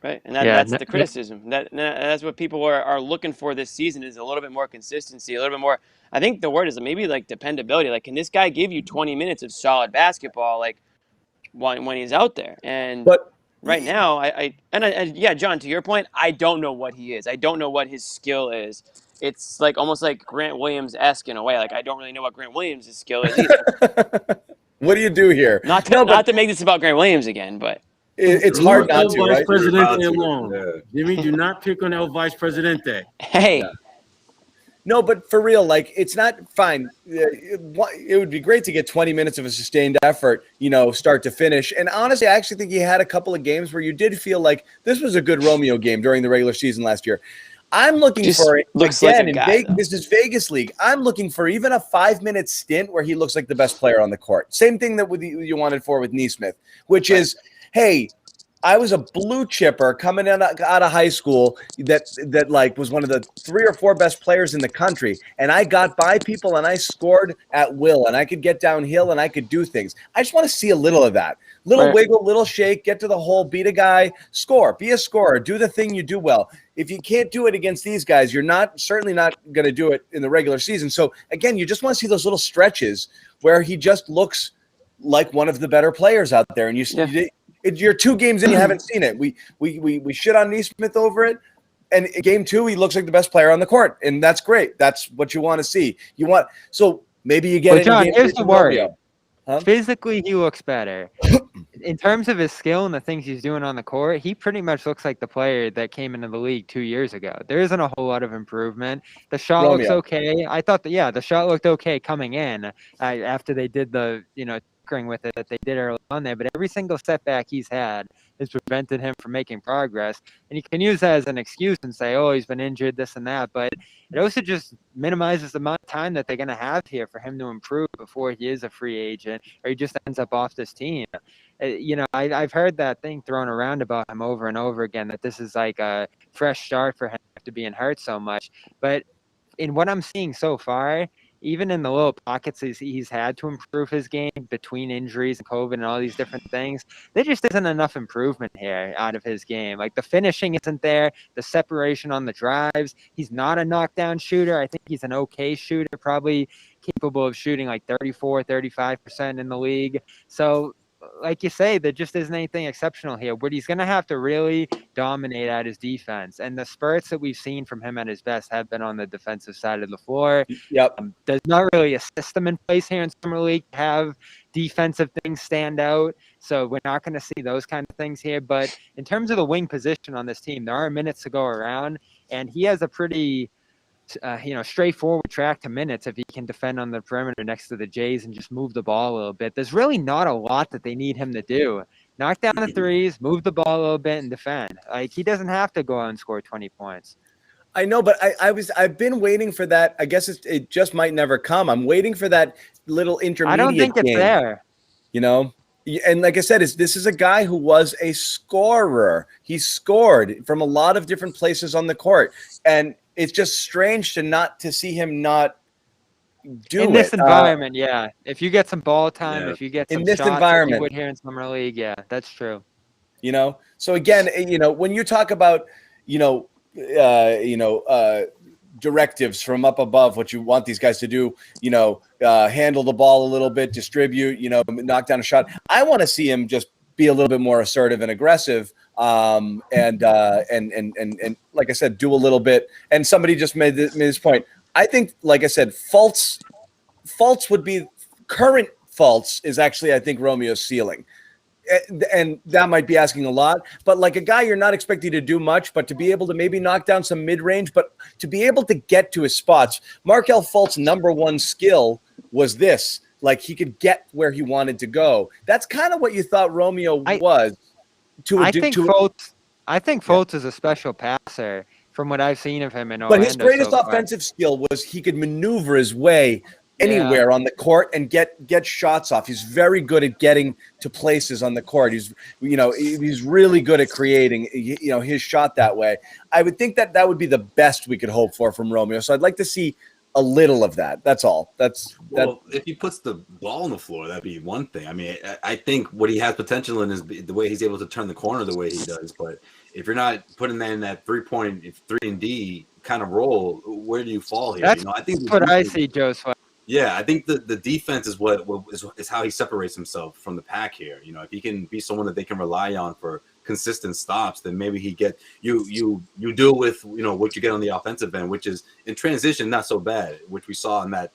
And that's the criticism. That's what people are looking for this season is a little bit more consistency, a little bit more. I think the word is maybe like dependability. Like, can this guy give you 20 minutes of solid basketball? Like when he's out there, and right now, yeah, John, to your point, I don't know what he is. I don't know what his skill is. It's like almost like Grant Williams-esque in a way. Like I don't really know what Grant Williams' skill is either. What do you do here? Not to make this about Grant Williams again, but it's hard not to, right? Vice Presidente alone. Yeah. Jimmy, do not pick on El Vice Presidente. Hey. Yeah. No, but for real, like, it's not fine. It would be great to get 20 minutes of a sustained effort, start to finish. And honestly, I actually think he had a couple of games where you did feel like this was a good Romeo game during the regular season last year. I'm looking for it again in Vegas. This is Vegas League. I'm looking for even a 5-minute stint where he looks like the best player on the court. Same thing that you wanted for with Nesmith, which is, hey, I was a blue chipper coming out of high school that like was one of the 3 or 4 best players in the country, and I got by people and I scored at will, and I could get downhill and I could do things. I just want to see a little of that. Little wiggle, little shake, get to the hole, beat a guy, score, be a scorer, do the thing you do well. If you can't do it against these guys, you're certainly not going to do it in the regular season. So again, you just want to see those little stretches where he just looks like one of the better players out there, and you're 2 games in, you haven't seen it. We shit on Nesmith over it, and in game 2, he looks like the best player on the court, and that's great. That's what you want to see. So maybe you get it. John, here's the worry. Physically, he looks better. In terms of his skill and the things he's doing on the court, he pretty much looks like the player that came into the league 2 years ago. There isn't a whole lot of improvement. The shot looks okay. I thought the shot looked okay coming in after they did the with it that they did early on there, but every single setback he's had has prevented him from making progress. And you can use that as an excuse and say, oh, he's been injured, this and that, but it also just minimizes the amount of time that they're going to have here for him to improve before he is a free agent or he just ends up off this team. I've heard that thing thrown around about him over and over again, that this is like a fresh start for him after being hurt so much. But in what I'm seeing so far, even in the little pockets he's had to improve his game between injuries and COVID and all these different things, there just isn't enough improvement here out of his game. Like the finishing isn't there, the separation on the drives. He's not a knockdown shooter. I think he's an okay shooter, probably capable of shooting like 34, 35% in the league. So like you say, there just isn't anything exceptional here. But he's going to have to really dominate at his defense. And the spurts that we've seen from him at his best have been on the defensive side of the floor. Yep. There's not really a system in place here in Summer League to have defensive things stand out. So we're not going to see those kind of things here. But in terms of the wing position on this team, there are minutes to go around. And he has a pretty straightforward track to minutes if he can defend on the perimeter next to the Jays and just move the ball a little bit. There's really not a lot that they need him to do. Knock down the threes, move the ball a little bit, and defend. Like, he doesn't have to go out and score 20 points. I know, but I've been waiting for that. I guess it just might never come. I'm waiting for that little intermediate. I don't think it's there. And like I said, this is a guy who was a scorer. He scored from a lot of different places on the court, and it's just strange to see him not do it. In this environment, yeah. If you get some ball time, if you get some in this shots environment, like you would here in Summer League, yeah, that's true. So again, when you talk about, directives from up above, what you want these guys to do, handle the ball a little bit, distribute, knock down a shot. I want to see him just be a little bit more assertive and aggressive. And like I said, do a little bit. And somebody just made this point. I think, like I said, Fultz would be current Fultz is actually, I think, Romeo's ceiling. And that might be asking a lot, but like a guy you're not expecting to do much, but to be able to maybe knock down some mid-range, but to be able to get to his spots. Markelle Fultz's number one skill was this, like he could get where he wanted to go. That's kind of what you thought Romeo was. I think Fultz is a special passer from what I've seen of him in Orlando. But his greatest offensive skill was he could maneuver his way anywhere on the court and get shots off. He's very good at getting to places on the court. He's really good at creating his shot that way. I would think that would be the best we could hope for from Romeo. So I'd like to see a little of that. That's all. If he puts the ball on the floor, that'd be one thing. I mean, I think what he has potential in is the way he's able to turn the corner the way he does. But if you're not putting that in that 3-and-D kind of role, where do you fall here? I think what I see, Josue. Yeah, I think the defense is what is how he separates himself from the pack here. If he can be someone that they can rely on for consistent stops, then maybe you deal with what you get on the offensive end, which is in transition not so bad, which we saw in that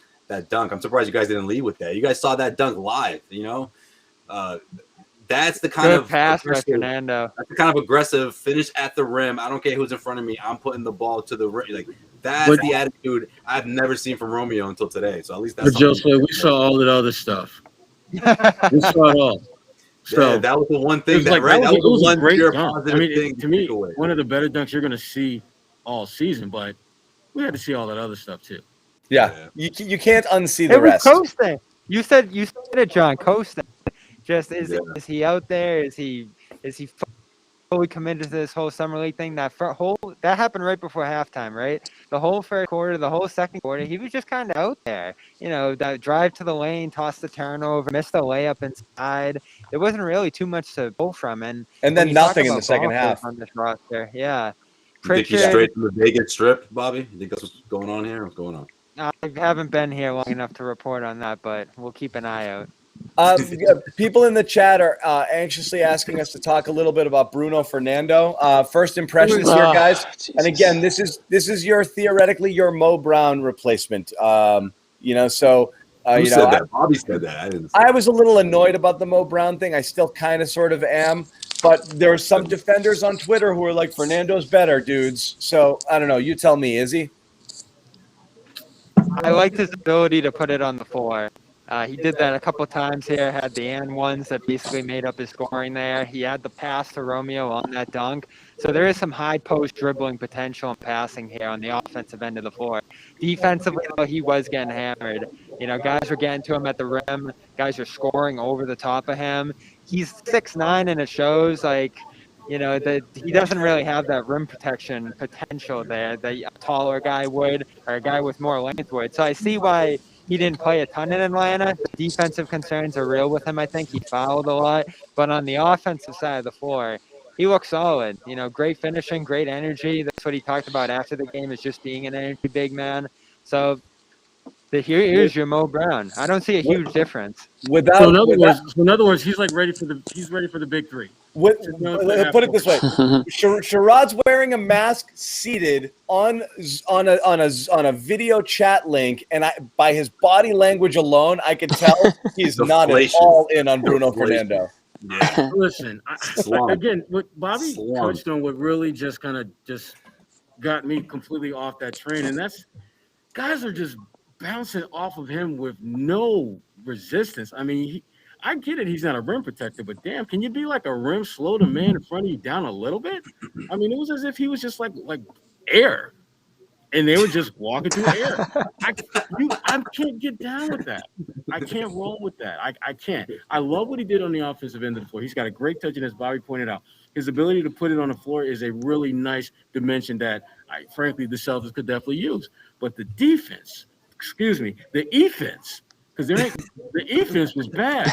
dunk. I'm surprised you guys didn't lead with that. You guys saw that dunk live, That's the kind of pass by Fernando. That's the kind of aggressive finish at the rim. I don't care who's in front of me. I'm putting the ball to the rim. Like that's the attitude I've never seen from Romeo until today. So at least that's. But Josue, we saw all that other stuff. We saw it all. So yeah, that was the one thing that was one great pure dunk. positive thing to me, one of the better dunks you're going to see all season. But we had to see all that other stuff too. Yeah. You can't unsee the rest. Coasting. You said it, John. Coasting. Just is he out there? Is he fully committed to this whole summer league thing? That happened right before halftime, right? The whole first quarter, the whole second quarter, he was just kind of out there. That drive to the lane, toss the turnover, missed the layup inside. There wasn't really too much to pull from, and then nothing in the second half on this roster. Yeah. You think he's straight from the Vegas Strip, Bobby? You think that's what's going on here? What's going on? I haven't been here long enough to report on that, but we'll keep an eye out. People in the chat are anxiously asking us to talk a little bit about Bruno Fernando. First impressions here, guys. Jesus. And again, this is theoretically your Mo Brown replacement. So Who said that? Bobby said that. I was a little annoyed about the Mo Brown thing. I still kind of sort of am. But there are some defenders on Twitter who are like, Fernando's better, dudes. So I don't know. You tell me, is he? I liked his ability to put it on the floor. He did that a couple times here, had the and ones that basically made up his scoring there. He had the pass to Romeo on that dunk. So there is some high post dribbling potential in passing here on the offensive end of the floor. Defensively, though, he was getting hammered. Guys were getting to him at the rim. Guys are scoring over the top of him. He's 6'9", and it shows that he doesn't really have that rim protection potential there that a taller guy would, or a guy with more length would. So I see why he didn't play a ton in Atlanta. The defensive concerns are real with him, I think. He fouled a lot. But on the offensive side of the floor, he looks solid. Great finishing, great energy. That's what he talked about after the game, is just being an energy big man. Here's your Mo Brown. I don't see a huge difference. In other words, he's ready for the big three. Put it this way: Sherrod's wearing a mask, seated on a video chat link, and by his body language alone, I can tell he's not at all in on Bruno Fernando. Yeah. Listen, again, what Bobby touched on, what really just got me completely off that train, and that's guys are just bouncing off of him with no resistance. I mean, I get it, he's not a rim protector, but damn, can you be like a rim, slow the man in front of you down a little bit? I mean, it was as if he was just like air, and they were just walking through air. I can't get down with that. I can't roll with that. I can't. I love what he did on the offensive end of the floor. He's got a great touch, and as Bobby pointed out, his ability to put it on the floor is a really nice dimension that, frankly, the Celtics could definitely use. But the defense, the offense, because the offense was bad.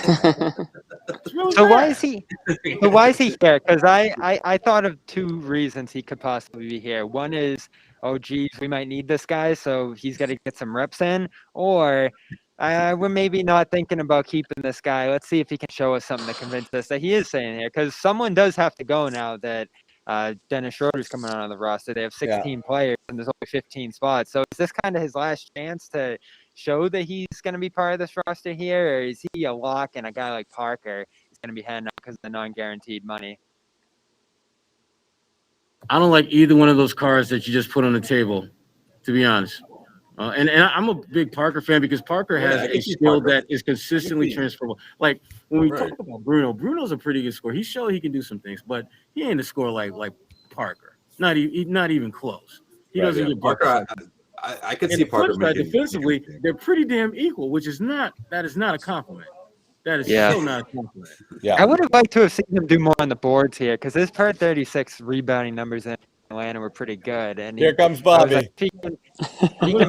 Really so bad. why is he here? Because I thought of two reasons he could possibly be here. One is, oh geez, we might need this guy, so he's got to get some reps in. Or we're maybe not thinking about keeping this guy. Let's see if he can show us something to convince us that he is staying here. Because someone does have to go now that Dennis Schroder's coming on the roster. They have 16 players and there's only 15 spots. So is this kind of his last chance to show that he's going to be part of this roster here, or is he a lock and a guy like Parker is going to be handing out because of the non-guaranteed money? I don't like either one of those cards that you just put on the table, to be honest. And I'm a big Parker fan because Parker has a skill that is consistently transferable. Like when we talk about Bruno's a pretty good scorer. He showed he can do some things, but he ain't a scorer like Parker. Not even close. He doesn't get Parker. I could see Parker defensively. They're pretty damn equal, which is not a compliment. That is so not a compliment. Yeah, I would have liked to have seen him do more on the boards here because his per 36 rebounding numbers in Atlanta were pretty good. And here comes Bobby. Like, he can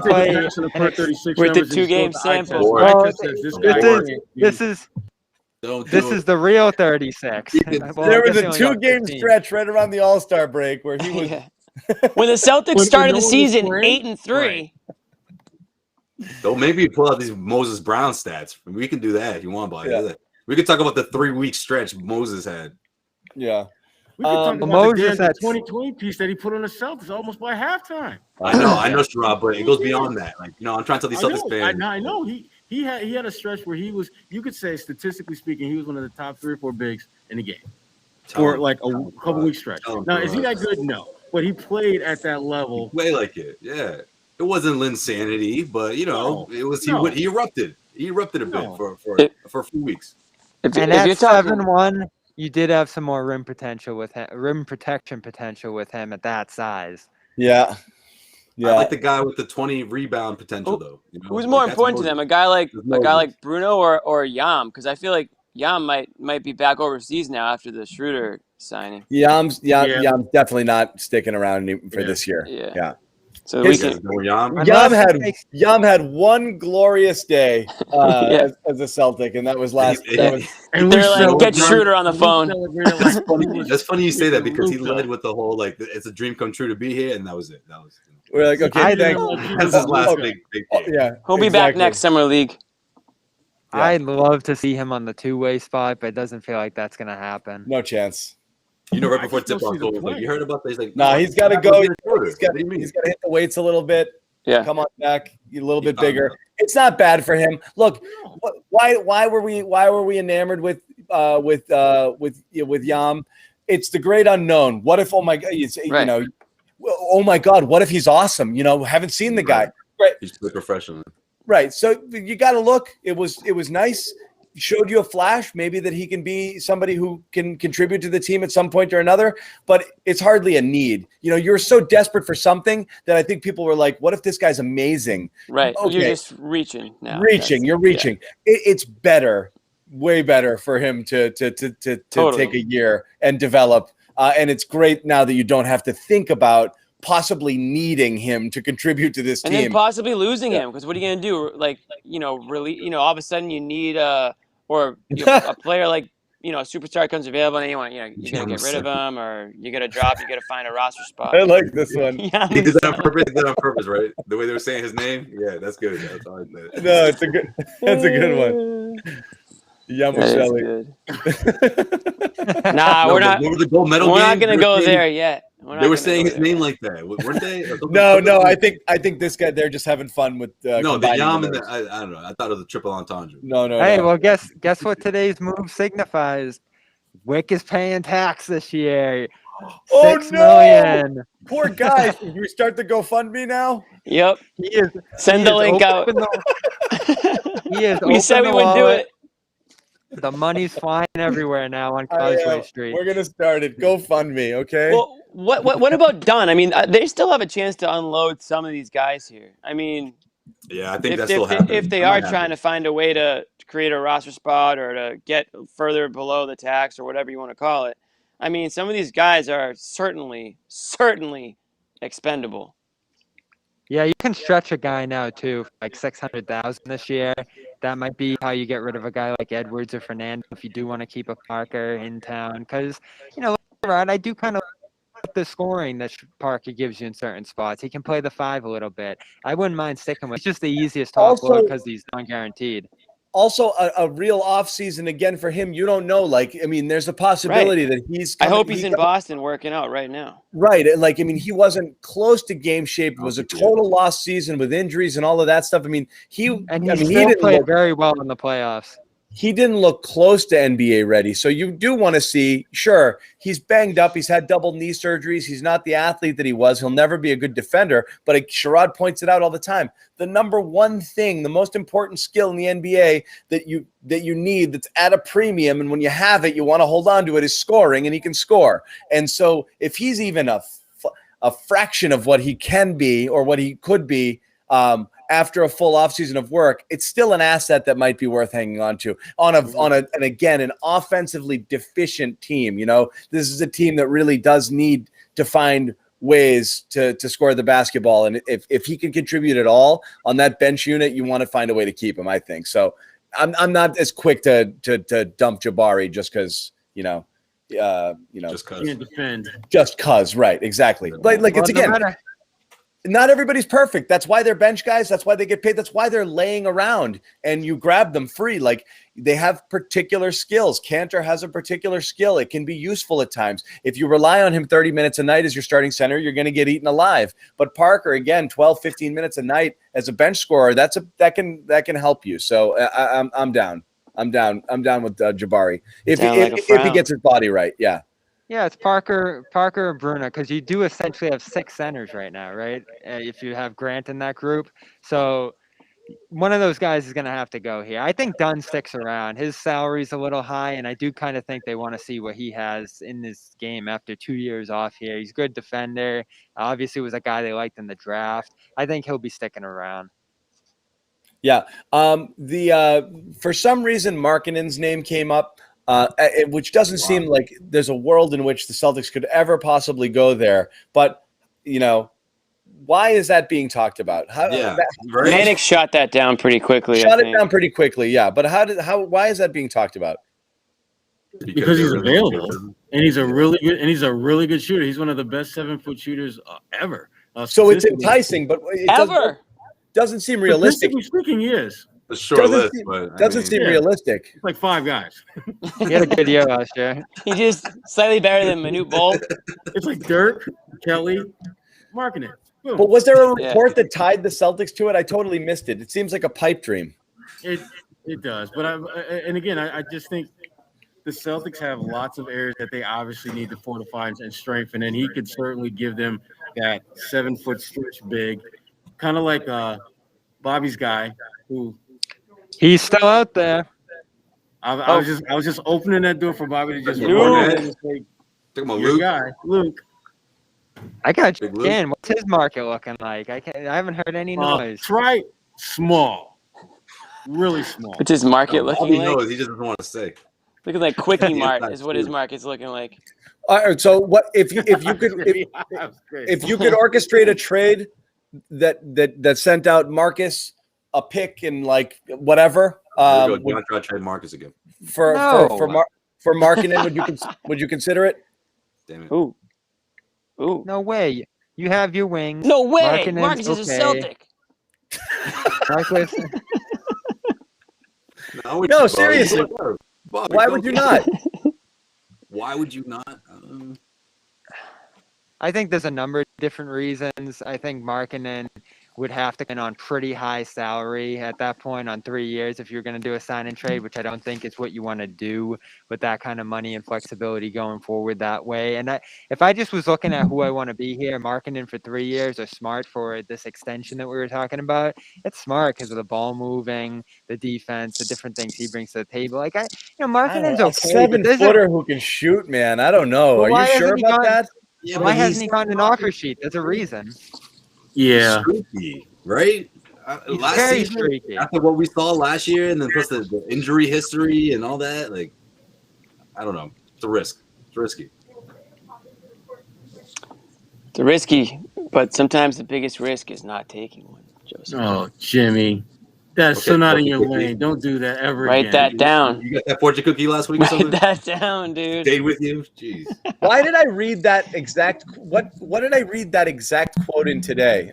play with the 2-game sample. This is the real 36. There was a 2-game stretch right around the All-Star break where he was. When the Celtics started the season 8-3. Right. So maybe you pull out these Moses Brown stats. We can do that if you want, Bobby. Yeah. We could talk about the 3-week stretch Moses had. Yeah. We could talk about the 2020 piece that he put on the Celtics almost by halftime. I know, Sherrod, but it goes beyond that. Like, I'm trying to tell these Celtics fans. I know. He had a stretch where he was, you could say, statistically speaking, he was one of the top 3 or 4 bigs in the game for like a couple weeks stretch. Now, is he that good? No, but he played at that level. He played like it, yeah. It wasn't Linsanity, but it was he erupted. He erupted a bit for a few weeks. And at 7'1", you did have some more rim protection with him at that size. Yeah. I like the guy with the 20 rebound potential, though. Who's more important to them, a guy like Bruno or Yam? Because I feel like Yam might be back overseas now after the Schroder signing. Yam's definitely not sticking around for this year. Yeah. So Yam had one glorious day as a Celtic, and that was last. And they're like, get Schroder on the phone. That's funny you say that because he led with the whole it's a dream come true to be here, and that was it. We're like, okay, that's his last big game. He'll be back next summer league. Yeah. I'd love to see him on the 2-way spot, but it doesn't feel like that's gonna happen. No chance. Right before tip-off, like, you heard about this? Like, no, he's got to go. He's got to hit the weights a little bit. Yeah, come on back. You're a little bit bigger. It's not bad for him. Look, why were we enamored with Yam? It's the great unknown. What if? Oh my God, oh my God, what if he's awesome? Haven't seen the guy. Right. He's too professional. Right. So you got to look. It was nice. Showed you a flash, maybe that he can be somebody who can contribute to the team at some point or another, but it's hardly a need. You're so desperate for something that I think people were like, what if this guy's amazing? Right. Okay. You're just reaching now. You're reaching. Yeah. It's better, way better for him to take a year and develop. And it's great now that you don't have to think about possibly needing him to contribute to this team. And then possibly losing him, because what are you going to do? Really, all of a sudden you need a player like, a superstar comes available and you got to get rid of him, or you got to drop, you got to find a roster spot. I like this one. He did that on purpose, right? The way they were saying his name? Yeah, that's good. That's all right. No, that's a good one. Yamashelli. Nah, we're not going to go there yet. They were saying his name like that, weren't they? No. I think this guy. They're just having fun with. The Yam and I don't know. I thought it was a triple entendre. No. Hey, well, guess what today's move signifies? Wick is paying tax this year. $6 million. Poor guy. Can we start the GoFundMe now? Yep. Send the link out. We said we wouldn't do it. The money's flying everywhere now on Causeway Street. We're gonna start it. GoFundMe, okay? Well, what about Dunn? I mean, they still have a chance to unload some of these guys here. I mean, yeah, I think that's still happening. If they are trying to find a way to create a roster spot or to get further below the tax or whatever you want to call it, I mean, some of these guys are certainly expendable. Yeah, you can stretch a guy now too, like $600,000 this year. That might be how you get rid of a guy like Edwards or Fernando if you do want to keep a Parker in town. Because Rod, I do kind of like the scoring that Parker gives you in certain spots. He can play the 5 a little bit. I wouldn't mind sticking with. It's just the easiest to offload because he's non-guaranteed. Also, a real offseason again for him. You don't know. There's a possibility that he's. I hope he's in Boston working out right now. Right. He wasn't close to game shape. It was a total lost season with injuries and all of that stuff. He didn't play very well in the playoffs. He didn't look close to NBA ready. So you do want to see, sure, he's banged up. He's had double knee surgeries. He's not the athlete that he was. He'll never be a good defender. But Sherrod points it out all the time. The number one thing, the most important skill in the NBA that you need that's at a premium, and when you have it, you want to hold on to it, is scoring, and he can score. And so if he's even a fraction of what he can be or what he could be, after a full offseason of work, it's still an asset that might be worth hanging on to and again, an offensively deficient team. This is a team that really does need to find ways to score the basketball. And if he can contribute at all on that bench unit, you want to find a way to keep him, I think. So I'm not as quick to dump Jabari just because, just cause. Can't defend. Just cause, right? Exactly. Like it's again. not everybody's perfect. That's why they're bench guys. That's why they get paid. That's why they're laying around and you grab them free. Like they have particular skills. Cantor has a particular skill. It can be useful at times. If you rely on him 30 minutes a night as your starting center, you're going to get eaten alive. But Parker, again, 12, 15 minutes a night as a bench scorer, that can help you. So I'm down. I'm down with Jabari if he gets his body right. Yeah. Yeah, it's Parker or Bruno, because you do essentially have 6 centers right now, right? If you have Grant in that group. So one of those guys is going to have to go here. I think Dunn sticks around. His salary's a little high, and I do kind of think they want to see what he has in this game after 2 years off here. He's a good defender. Obviously was a guy they liked in the draft. I think he'll be sticking around. Yeah. For some reason, Markkanen's name came up. Which doesn't seem like there's a world in which the Celtics could ever possibly go there. But, why is that being talked about? Manic shot that down pretty quickly. Shot it down pretty quickly, yeah. But why is that being talked about? Because he's available, and he's a really good shooter. He's one of the best 7-foot shooters ever. So it's enticing, but it doesn't seem realistic. Speaking, he is. A short list, but doesn't seem realistic. It's like 5 guys. He had a good year last year. He just slightly better than Manute Bol. It's like Dirk, Kelly, Markkanen. But was there a report that tied the Celtics to it? I totally missed it. It seems like a pipe dream. It does, but I just think the Celtics have lots of areas that they obviously need to fortify and strengthen, and he could certainly give them that 7-foot stretch big, kind of like Bobby's guy who. He's still out there. I was just opening that door for Bobby to just Luke. Luke. I got you again. What's his market looking like? I haven't heard any noise. Try small, really small. What's his market looking like? Knows, he just doesn't want to say. Looking like Quickie Mart is what his market's looking like. All right. So what if you could orchestrate a trade that sent out Marcus a pick and like whatever. Don't try to trade Marcus again. For Markkanen, would you consider it? Damn it. Ooh. No way. You have your wings. No way. Marcus is a Celtic. Marcus. No, seriously. Why would you not? Why would you not? I think there's a number of different reasons. I think Markkanen would have to get on pretty high salary at that point on 3 years if you're going to do a sign and trade, which I don't think is what you want to do with that kind of money and flexibility going forward that way. And if I just was looking at who I want to be here, Markkanen for 3 years or Smart for this extension that we were talking about, it's Smart because of the ball moving, the defense, the different things he brings to the table. Like Markkanen's okay. 7-footer who can shoot, man. I don't know. Are you sure about that? Yeah, why hasn't he gotten an offer sheet? There's a reason. Yeah, streaky, right? Last season, streaky. After what we saw last year, and then plus the injury history and all that, like, I don't know. It's a risk. It's risky. It's risky, but sometimes the biggest risk is not taking one, Joseph. Oh, Jimmy. That's so not in your lane. Don't do that ever again. Write that down. You got that fortune cookie last week or something? Write that down, dude. Stayed with you? Jeez. Why did I read that exact – what did I read that exact quote in today?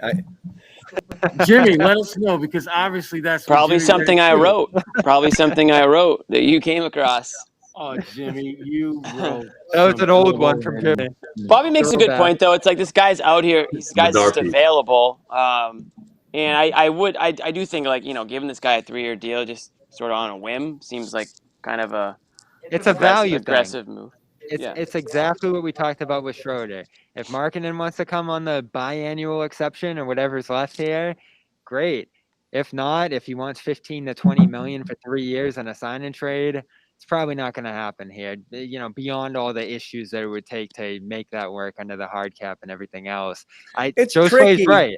Jimmy, let us know because obviously that's probably something I wrote. Probably something I wrote that you came across. Oh, Jimmy, you wrote. That was an old one from Jimmy. Bobby makes a good point, though. It's like this guy's out here. This guy's just available. And I do think, like, giving this guy a 3-year deal just sort of on a whim seems like kind of a aggressive move. It's exactly what we talked about with Schroder. If Markkanen wants to come on the biannual exception or whatever's left here, great. If not, if he wants 15 to 20 million for 3 years and a sign and trade, it's probably not going to happen here. Beyond all the issues that it would take to make that work under the hard cap and everything else. Josue's right.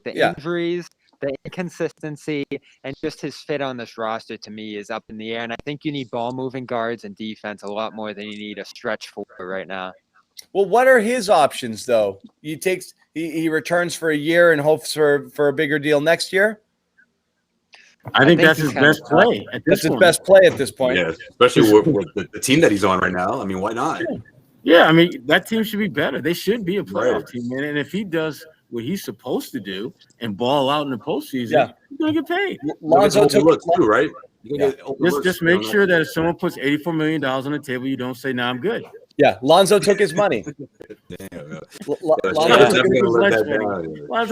The injuries, the inconsistency, and just his fit on this roster to me is up in the air. And I think you need ball-moving guards and defense a lot more than you need a stretch for right now. Well, what are his options, though? He returns for a year and hopes for a bigger deal next year? I think that's his best play. That's his best play at this point. Yeah, especially with the team that he's on right now. I mean, why not? Yeah, I mean, that team should be better. They should be a playoff team, man. And if he does what he's supposed to do and ball out in the postseason, he's gonna get paid. Lonzo took too, right? Just make sure that if someone puts $84 million on the table, you don't say, "Nah, I'm good." Yeah, Lonzo took his money. Lonzo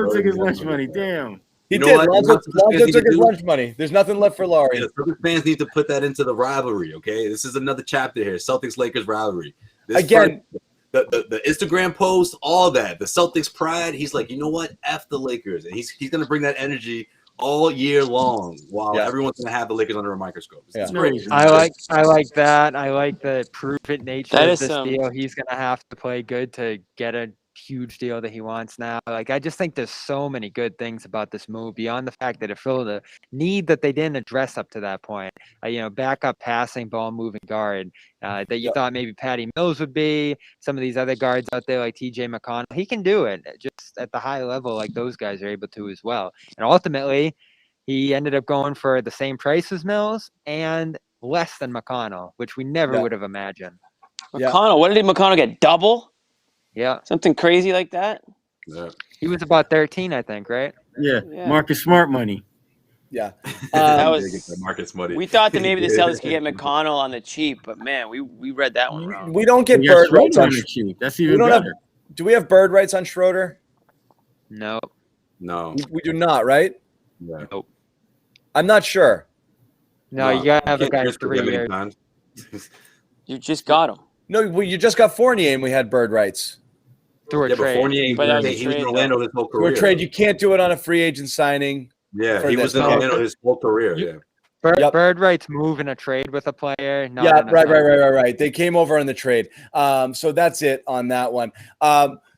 took his lunch money. Damn. He did. Lonzo took his lunch money. There's nothing left for Lauri. Yeah, Celtics fans need to put that into the rivalry, okay? This is another chapter here. Celtics-Lakers rivalry. The Instagram post, all that. The Celtics pride, he's like, you know what? F the Lakers. And he's going to bring that energy all year long while everyone's going to have the Lakers under a microscope. It's great. I like that. I like the prove-it nature of this deal. He's going to have to play good to get a huge deal that he wants now. Like, I just think there's so many good things about this move beyond the fact that it filled a need that they didn't address up to that point. Backup passing, ball moving guard that you thought maybe Patty Mills would be. Some of these other guards out there like TJ McConnell, he can do it just at the high level like those guys are able to as well. And ultimately, he ended up going for the same price as Mills and less than McConnell, which we never would have imagined. McConnell, what did McConnell get? Double? Yeah. Something crazy like that? Yeah. He was about 13, I think, right? Yeah. Marcus Smart money. Yeah. That was Marcus money. We thought that maybe the Celtics could get McConnell on the cheap, but man, we read that one wrong. We don't get bird rights on the cheap. That's even better. Do we have bird rights on Schroder? No. We do not, right? Yeah. Nope. I'm not sure. No, you gotta have a guy 3 years. You just got him. No, you just got Fournier and we had bird rights. Through a trade. Fournier, he was in Orlando his whole career. Through a trade, you can't do it on a free agent signing. Yeah, he was in Orlando his whole career. Bird rights move in a trade with a player. Right. They came over in the trade. So that's it on that one.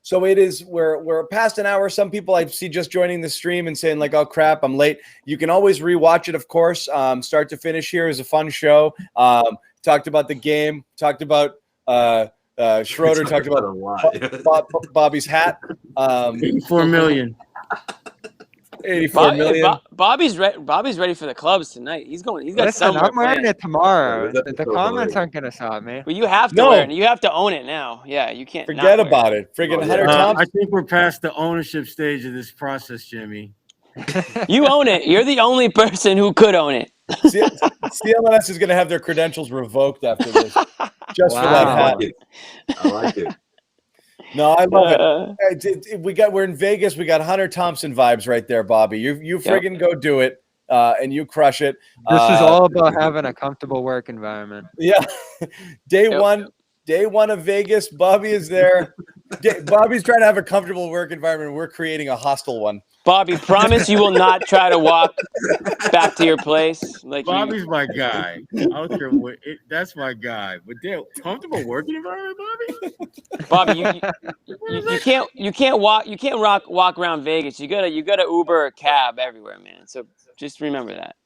So it is. We're past an hour. Some people I see just joining the stream and saying like, "Oh crap, I'm late." You can always rewatch it, of course. Start to finish here is a fun show. Talked about the game. Talked about Schroder. Talked about Bobby's hat. 84 million. 84 million. Bobby's ready for the clubs tonight. He's going. He's got. Listen, I'm wearing it tomorrow. The comments aren't gonna stop me. Well, you have to wear it. You have to own it now. Yeah, you can't forget about it. Friggin' Hunter Thompson. I think we're past the ownership stage of this process, Jimmy. You own it. You're the only person who could own it. CLNS is going to have their credentials revoked after this, just for that hat. I like it. No, I love it. We're in Vegas. We got Hunter Thompson vibes right there, Bobby. You friggin' go do it, and you crush it. This is all about having a comfortable work environment. Yeah, day one of Vegas. Bobby is there. Bobby's trying to have a comfortable work environment. We're creating a hostile one. Bobby, promise you will not try to walk back to your place. Like Bobby's my guy. I don't care what. That's my guy. But damn, comfortable working environment, Bobby, you can't walk around Vegas. You gotta Uber or cab everywhere, man. So just remember that.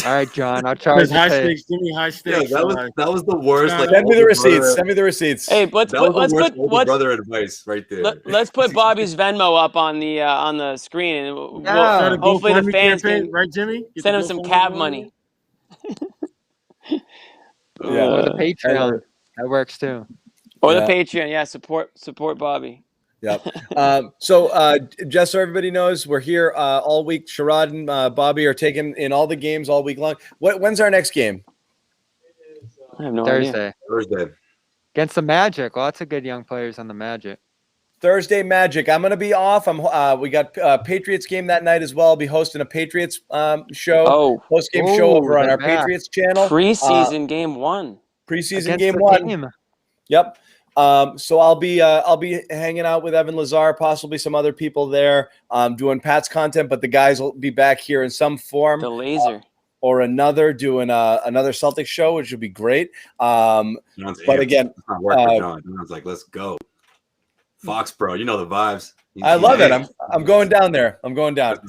All right, John. I'll charge you. High stakes. Give me high stakes. Yeah, that was the worst. Like, send me the receipts. Send me the receipts. Hey, let's put brother advice right there. Let's put Bobby's Venmo up on the screen, and hopefully the fans can Jimmy? Send him some cab money. Or the Patreon. That works too. Or the Patreon. Yeah, support Bobby. Yep. So just so everybody knows, we're here all week. Sherrod and Bobby are taking in all the games all week long. When's our next game? I have no idea. Thursday. Against the Magic. Lots of good young players on the Magic. Thursday Magic. I'm going to be off. We got Patriots game that night as well. I'll be hosting a Patriots show. Post-game show over on our Patriots channel. Preseason game one. Preseason game one. Yep. So I'll be hanging out with Evan Lazar, possibly some other people there, doing Pat's content, but the guys will be back here in some form. The laser. Or another, doing another Celtics show, which would be great. But again, it's not working, John. John's like, let's go. Fox, bro, you know the vibes. I love it. I'm going down there. I'm going down.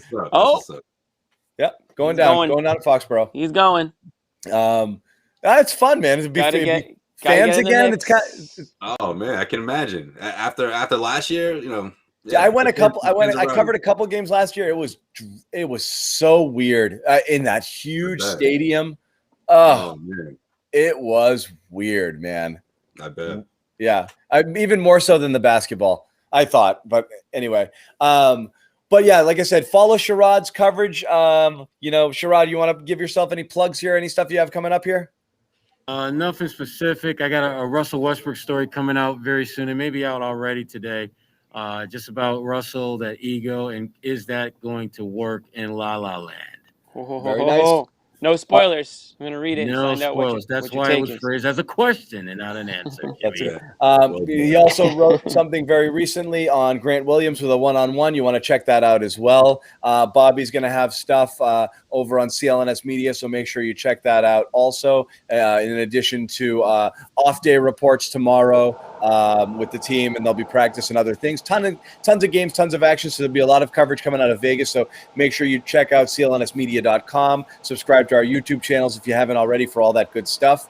Yep, going down. Going down to Foxborough. He's going. It's fun, man. It'd be fans again. Oh man, I can imagine. After last year, I covered a couple games last year. It was so weird in that huge stadium. Oh man, it was weird, man. I bet. Yeah, even more so than the basketball. I thought, but anyway. But yeah, like I said, follow Sherrod's coverage. Sherrod, you want to give yourself any plugs here? Any stuff you have coming up here? Nothing specific. I got a Russell Westbrook story coming out very soon. It may be out already today. Just about Russell, that ego, and is that going to work in La La Land? Very nice. No spoilers. I'm going to read it No and find spoilers. out That's what your why it take was is. phrased as a question and not an answer. That's Jimmy. it. He also wrote something very recently on Grant Williams with a one-on-one. You want to check that out as well. Bobby's going to have stuff over on CLNS Media, so make sure you check that out also. In addition to off-day reports tomorrow with the team, and they'll be practicing other things. Tons of games, tons of action, so there'll be a lot of coverage coming out of Vegas. So make sure you check out clnsmedia.com. Subscribe to our YouTube channels if you haven't already for all that good stuff.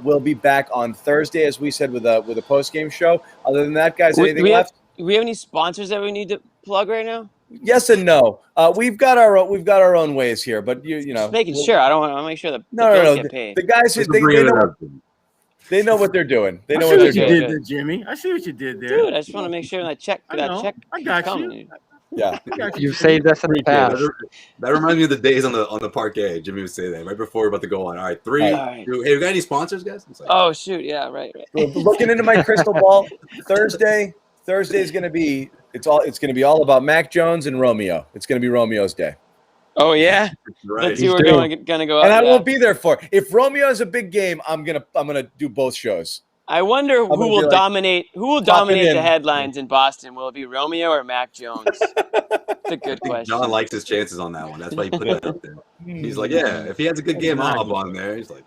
We'll be back on Thursday, as we said, with a post-game show. Other than that, guys, anything left? Do we have any sponsors that we need to plug right now? Yes and no. We've got our own ways here, but you know, just making sure. I don't want to make sure the no, bills get paid. The guys, they know what they're doing. They know what they're you doing. did there, Jimmy. I see what you did there, dude. I just want to make sure that check. I got coming. you. Yeah, you saved us in the past. That reminds me of the days on the parquet. Jimmy would say that right before we're about to go on. All right, 3, 2. Hey, we got any sponsors, guys? Oh shoot, yeah, right. Looking into my crystal ball, Thursday is going to be it's going to be all about Mac Jones and Romeo. It's going to be Romeo's day. Oh yeah, right. Let's see we're gonna go. And I won't be there for it. If Romeo has a big game, I'm gonna do both shows. I wonder who will dominate. Who will dominate the headlines in Boston? Will it be Romeo or Mac Jones? It's a good question. John likes his chances on that one. That's why he put that out there. He's like, yeah, if he has a good game, I'll hop on there. He's like,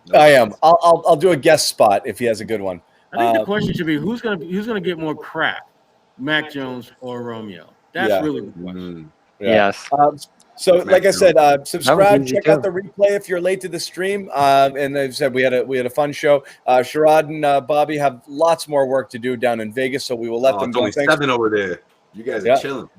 no, I am. I'll do a guest spot if he has a good one. I think the question should be who's gonna get more crap, Mac Jones or Romeo? That's really the question. Yes. So, like I said, subscribe, check out the replay if you're late to the stream. And as I said, we had a fun show. Sherrod and Bobby have lots more work to do down in Vegas, so we will let them go. Only 7 over there. You guys are chilling.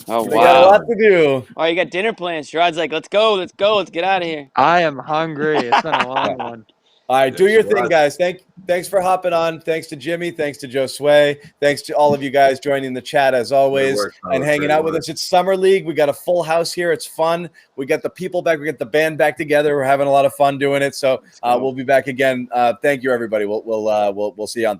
Oh, they got a lot to do. Oh, you got dinner plans. Sherrod's like, let's go, let's get out of here. I am hungry. It's been a long one. All right, do your thing, guys. Thanks for hopping on. Thanks to Jimmy. Thanks to Josue. Thanks to all of you guys joining the chat as always and hanging out with us. It's Summer League. We got a full house here. It's fun. We got the people back. We got the band back together. We're having a lot of fun doing it. So we'll be back again. Thank you, everybody. We'll see you on Thursday.